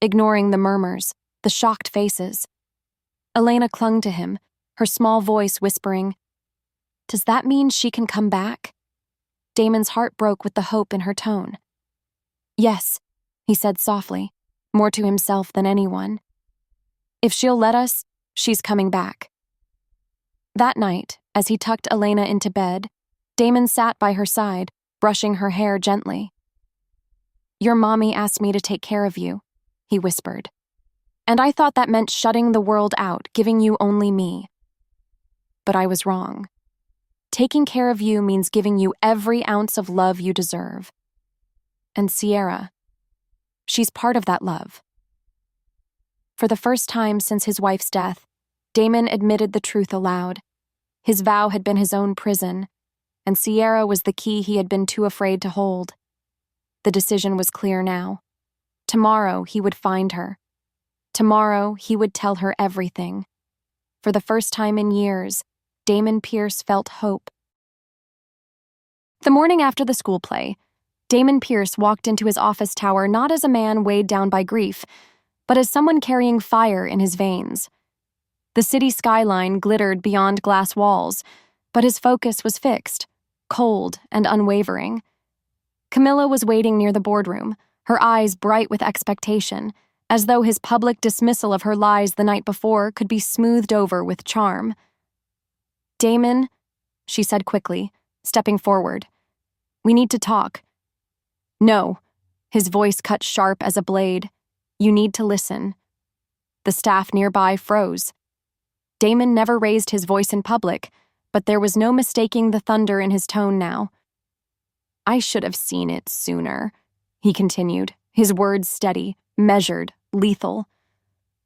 ignoring the murmurs, the shocked faces. Elaina clung to him, her small voice whispering, "Does that mean she can come back?" Damon's heart broke with the hope in her tone. "Yes," he said softly, more to himself than anyone. "If she'll let us, she's coming back." That night, as he tucked Elaina into bed, Damon sat by her side, brushing her hair gently. "Your mommy asked me to take care of you," he whispered. "And I thought that meant shutting the world out, giving you only me. But I was wrong. Taking care of you means giving you every ounce of love you deserve. and Sierra. She's part of that love. For the first time since his wife's death, Damon admitted the truth aloud. His vow had been his own prison, and Sierra was the key he had been too afraid to hold. The decision was clear now. Tomorrow he would find her. Tomorrow he would tell her everything. For the first time in years, Damon Pierce felt hope. The morning after the school play, Damon Pierce walked into his office tower not as a man weighed down by grief, but as someone carrying fire in his veins. The city skyline glittered beyond glass walls, but his focus was fixed, cold and unwavering. Camilla was waiting near the boardroom, her eyes bright with expectation, as though his public dismissal of her lies the night before could be smoothed over with charm. "Damon," she said quickly, stepping forward. "We need to talk." "No," his voice cut sharp as a blade. "You need to listen." The staff nearby froze. Damon never raised his voice in public, but there was no mistaking the thunder in his tone now. "I should have seen it sooner," he continued, his words steady, measured, lethal.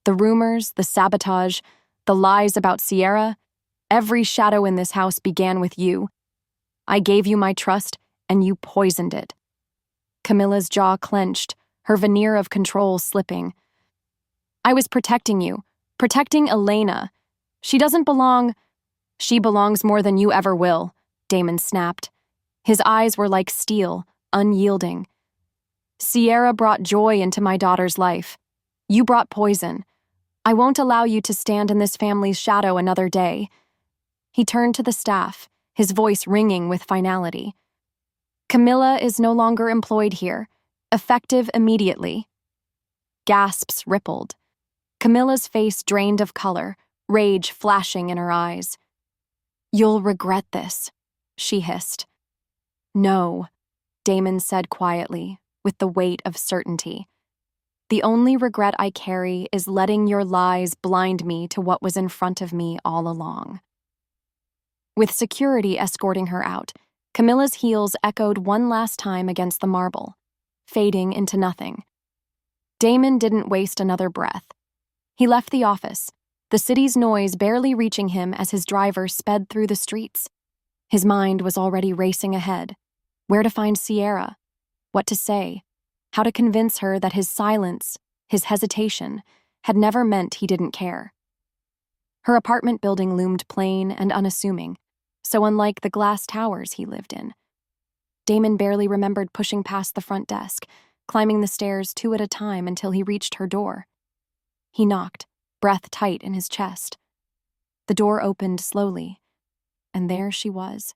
"The rumors, the sabotage, the lies about Sierra, every shadow in this house began with you. I gave you my trust, and you poisoned it." Camilla's jaw clenched, her veneer of control slipping. "I was protecting you, protecting Elaina. She doesn't belong—" "She belongs more than you ever will," Damon snapped. His eyes were like steel, unyielding. "Sierra brought joy into my daughter's life. You brought poison. I won't allow you to stand in this family's shadow another day." He turned to the staff, his voice ringing with finality. "Camilla is no longer employed here, effective immediately." Gasps rippled. Camilla's face drained of color, rage flashing in her eyes. "You'll regret this," she hissed. "No," Damon said quietly, with the weight of certainty. "The only regret I carry is letting your lies blind me to what was in front of me all along." With security escorting her out, Camilla's heels echoed one last time against the marble, fading into nothing. Damon didn't waste another breath. He left the office, the city's noise barely reaching him as his driver sped through the streets. His mind was already racing ahead. Where to find Sierra? What to say? How to convince her that his silence, his hesitation, had never meant he didn't care. Her apartment building loomed plain and unassuming, so unlike the glass towers he lived in. Damon barely remembered pushing past the front desk, climbing the stairs 2 at a time until he reached her door. He knocked, breath tight in his chest. The door opened slowly, and there she was,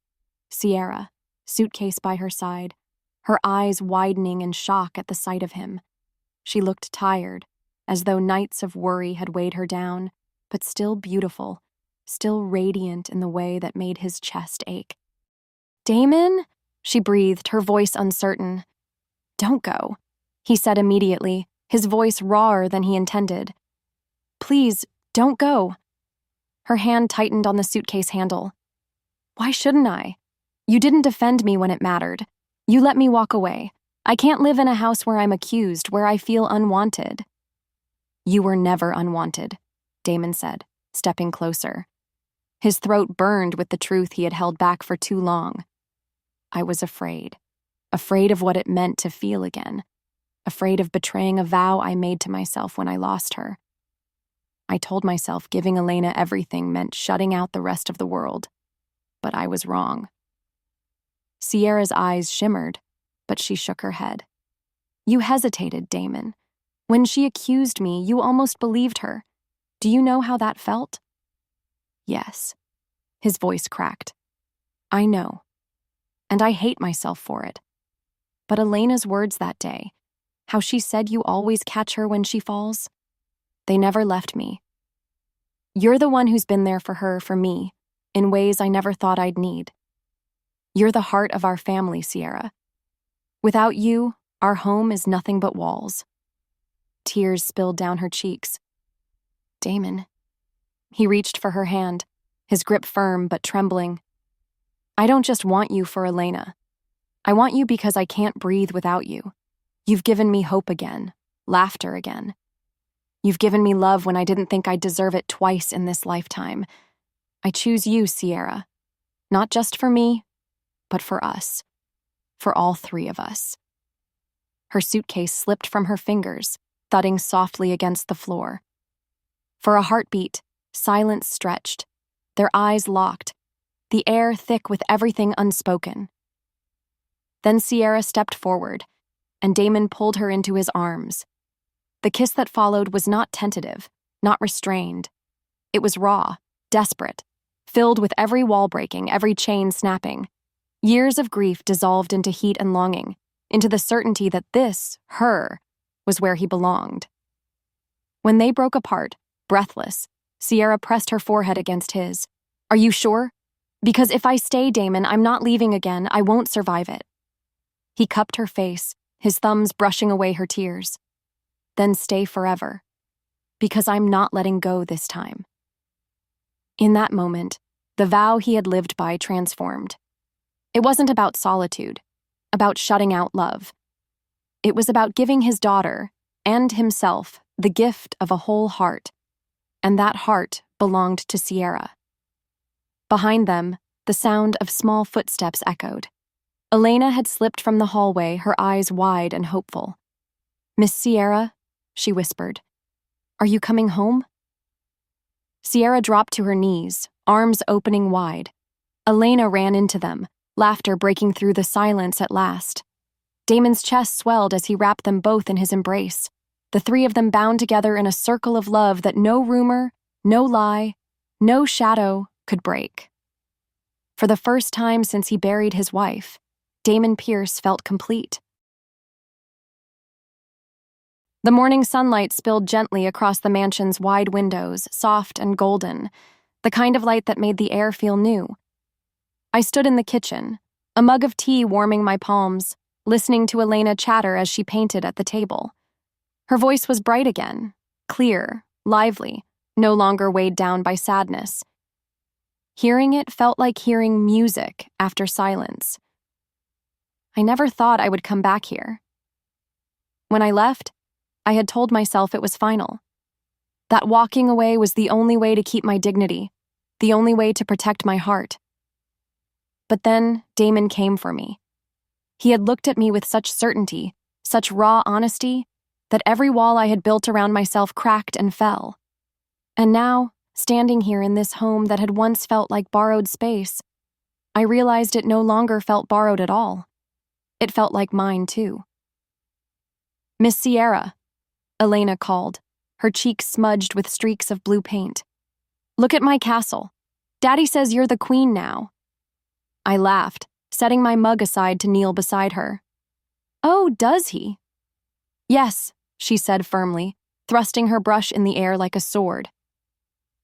Sierra, suitcase by her side, her eyes widening in shock at the sight of him. She looked tired, as though nights of worry had weighed her down, but still beautiful, still radiant in the way that made his chest ache. "Damon?" she breathed, her voice uncertain. "Don't go," he said immediately, his voice rawer than he intended. "Please, don't go." Her hand tightened on the suitcase handle. "Why shouldn't I? You didn't defend me when it mattered. You let me walk away. I can't live in a house where I'm accused, where I feel unwanted." "You were never unwanted," Damon said, stepping closer. His throat burned with the truth he had held back for too long. "I was afraid of what it meant to feel again, afraid of betraying a vow I made to myself when I lost her. I told myself giving Elaina everything meant shutting out the rest of the world, but I was wrong." Sierra's eyes shimmered, but she shook her head. "You hesitated, Damon. When she accused me, you almost believed her. Do you know how that felt?" "Yes." His voice cracked. "I know. And I hate myself for it. But Elena's words that day, how she said you always catch her when she falls, they never left me. You're the one who's been there for her, for me, in ways I never thought I'd need. You're the heart of our family, Sierra. Without you, our home is nothing but walls." Tears spilled down her cheeks. "Damon." He reached for her hand, his grip firm but trembling. "I don't just want you for Elaina. I want you because I can't breathe without you. You've given me hope again, laughter again. You've given me love when I didn't think I'd deserve it twice in this lifetime. I choose you, Sierra. Not just for me, but for us. For all three of us. Her suitcase slipped from her fingers, thudding softly against the floor. For a heartbeat, silence stretched, their eyes locked, the air thick with everything unspoken. Then Sierra stepped forward, and Damon pulled her into his arms. The kiss that followed was not tentative, not restrained. It was raw, desperate, filled with every wall breaking, every chain snapping. Years of grief dissolved into heat and longing, into the certainty that this, her, was where he belonged. When they broke apart, breathless, Sierra pressed her forehead against his. Are you sure? Because if I stay, Damon, I'm not leaving again. I won't survive it. He cupped her face, his thumbs brushing away her tears. Then stay forever. Because I'm not letting go this time. In that moment, the vow he had lived by transformed. It wasn't about solitude, about shutting out love. It was about giving his daughter, and himself, the gift of a whole heart. And that heart belonged to Sierra. Behind them, the sound of small footsteps echoed. Elaina had slipped from the hallway, her eyes wide and hopeful. Miss Sierra, she whispered, are you coming home? Sierra dropped to her knees, arms opening wide. Elaina ran into them, laughter breaking through the silence at last. Damon's chest swelled as he wrapped them both in his embrace, the three of them bound together in a circle of love that no rumor, no lie, no shadow could break. For the first time since he buried his wife, Damon Pierce felt complete. The morning sunlight spilled gently across the mansion's wide windows, soft and golden, the kind of light that made the air feel new. I stood in the kitchen, a mug of tea warming my palms, listening to Elaina chatter as she painted at the table. Her voice was bright again, clear, lively, no longer weighed down by sadness. Hearing it felt like hearing music after silence. I never thought I would come back here. When I left, I had told myself it was final. That walking away was the only way to keep my dignity, the only way to protect my heart. But then Damon came for me. He had looked at me with such certainty, such raw honesty, that every wall I had built around myself cracked and fell. And now, standing here in this home that had once felt like borrowed space, I realized it no longer felt borrowed at all. It felt like mine, too. Miss Sierra, Elaina called, her cheeks smudged with streaks of blue paint. Look at my castle. Daddy says you're the queen now. I laughed, setting my mug aside to kneel beside her. Oh, does he? Yes, she said firmly, thrusting her brush in the air like a sword.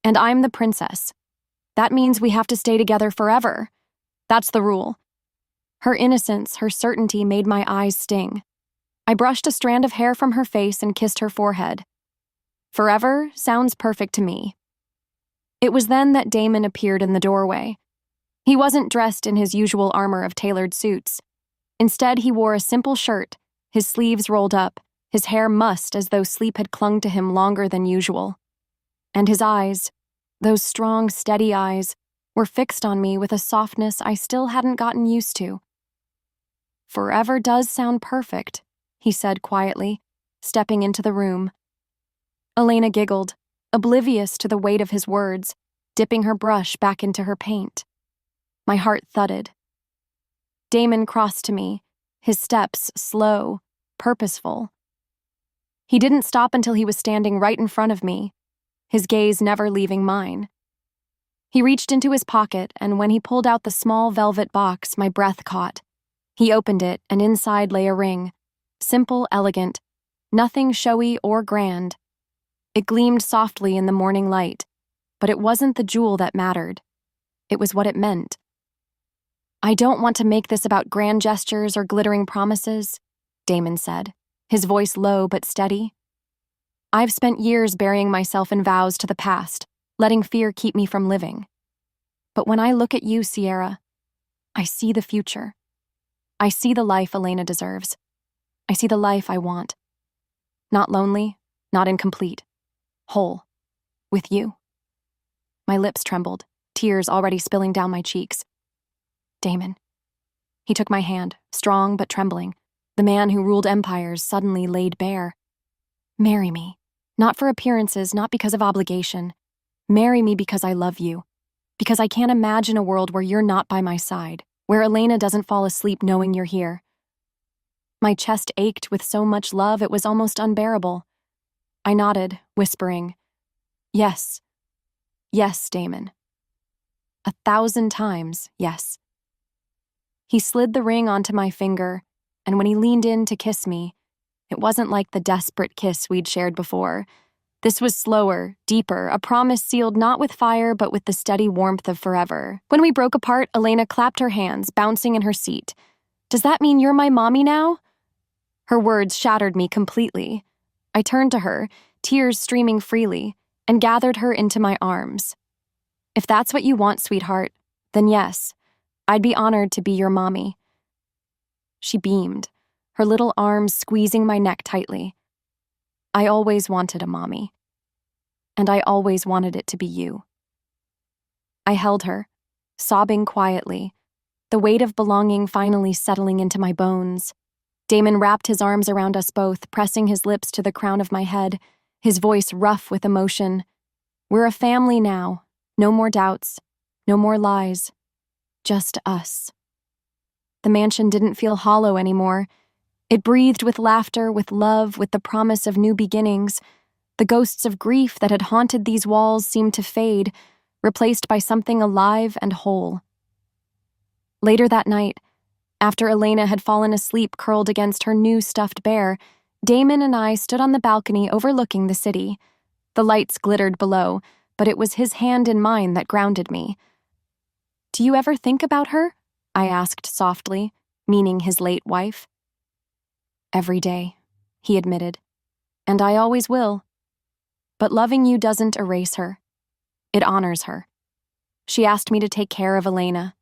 And I'm the princess. That means we have to stay together forever. That's the rule. Her innocence, her certainty made my eyes sting. I brushed a strand of hair from her face and kissed her forehead. Forever sounds perfect to me. It was then that Damon appeared in the doorway. He wasn't dressed in his usual armor of tailored suits. Instead, he wore a simple shirt, his sleeves rolled up, his hair mussed as though sleep had clung to him longer than usual. And his eyes, those strong, steady eyes, were fixed on me with a softness I still hadn't gotten used to. Forever does sound perfect, he said quietly, stepping into the room. Elaina giggled, oblivious to the weight of his words, dipping her brush back into her paint. My heart thudded. Damon crossed to me, his steps slow, purposeful. He didn't stop until he was standing right in front of me, his gaze never leaving mine. He reached into his pocket, and when he pulled out the small velvet box, my breath caught. He opened it, and inside lay a ring. Simple, elegant, nothing showy or grand. It gleamed softly in the morning light, but it wasn't the jewel that mattered. It was what it meant. I don't want to make this about grand gestures or glittering promises, Damon said, his voice low but steady. I've spent years burying myself in vows to the past, letting fear keep me from living. But when I look at you, Sierra, I see the future. I see the life Elaina deserves. I see the life I want. Not lonely, not incomplete. Whole. With you. My lips trembled, tears already spilling down my cheeks. Damon. He took my hand, strong but trembling. The man who ruled empires suddenly laid bare. Marry me. Not for appearances, not because of obligation. Marry me because I love you. Because I can't imagine a world where you're not by my side, where Elaina doesn't fall asleep knowing you're here. My chest ached with so much love it was almost unbearable. I nodded, whispering, "Yes. Yes, Damon. 1,000 times, yes." He slid the ring onto my finger, and when he leaned in to kiss me, it wasn't like the desperate kiss we'd shared before. This was slower, deeper, a promise sealed not with fire but with the steady warmth of forever. When we broke apart, Elaina clapped her hands, bouncing in her seat. "Does that mean you're my mommy now?" Her words shattered me completely. I turned to her, tears streaming freely, and gathered her into my arms. "If that's what you want, sweetheart, then yes, I'd be honored to be your mommy." She beamed, her little arms squeezing my neck tightly. I always wanted a mommy. And I always wanted it to be you. I held her, sobbing quietly, the weight of belonging finally settling into my bones. Damon wrapped his arms around us both, pressing his lips to the crown of my head, his voice rough with emotion. "We're a family now. No more doubts. No more lies. Just us." The mansion didn't feel hollow anymore. It breathed with laughter, with love, with the promise of new beginnings. The ghosts of grief that had haunted these walls seemed to fade, replaced by something alive and whole. Later that night, after Elaina had fallen asleep curled against her new stuffed bear, Damon and I stood on the balcony overlooking the city. The lights glittered below, but it was his hand in mine that grounded me. "Do you ever think about her?" I asked softly, meaning his late wife. "Every day," he admitted. "And I always will. But loving you doesn't erase her. It honors her. She asked me to take care of Elaina.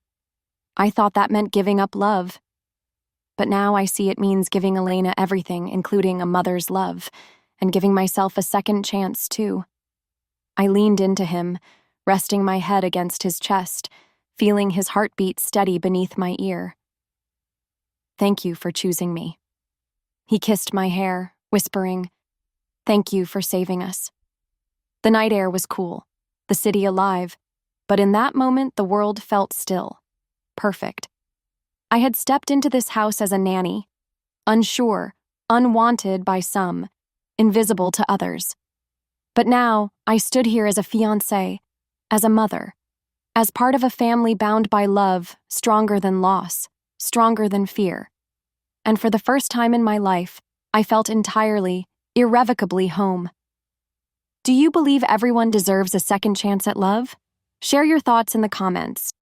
I thought that meant giving up love. But now I see it means giving Elaina everything, including a mother's love, and giving myself a second chance, too." I leaned into him, resting my head against his chest, feeling his heartbeat steady beneath my ear. "Thank you for choosing me." He kissed my hair, whispering, "Thank you for saving us." The night air was cool, the city alive, but in that moment the world felt still, perfect. I had stepped into this house as a nanny, unsure, unwanted by some, invisible to others. But now I stood here as a fiancée, as a mother, as part of a family bound by love, stronger than loss, stronger than fear. And for the first time in my life, I felt entirely, irrevocably home. Do you believe everyone deserves a second chance at love? Share your thoughts in the comments.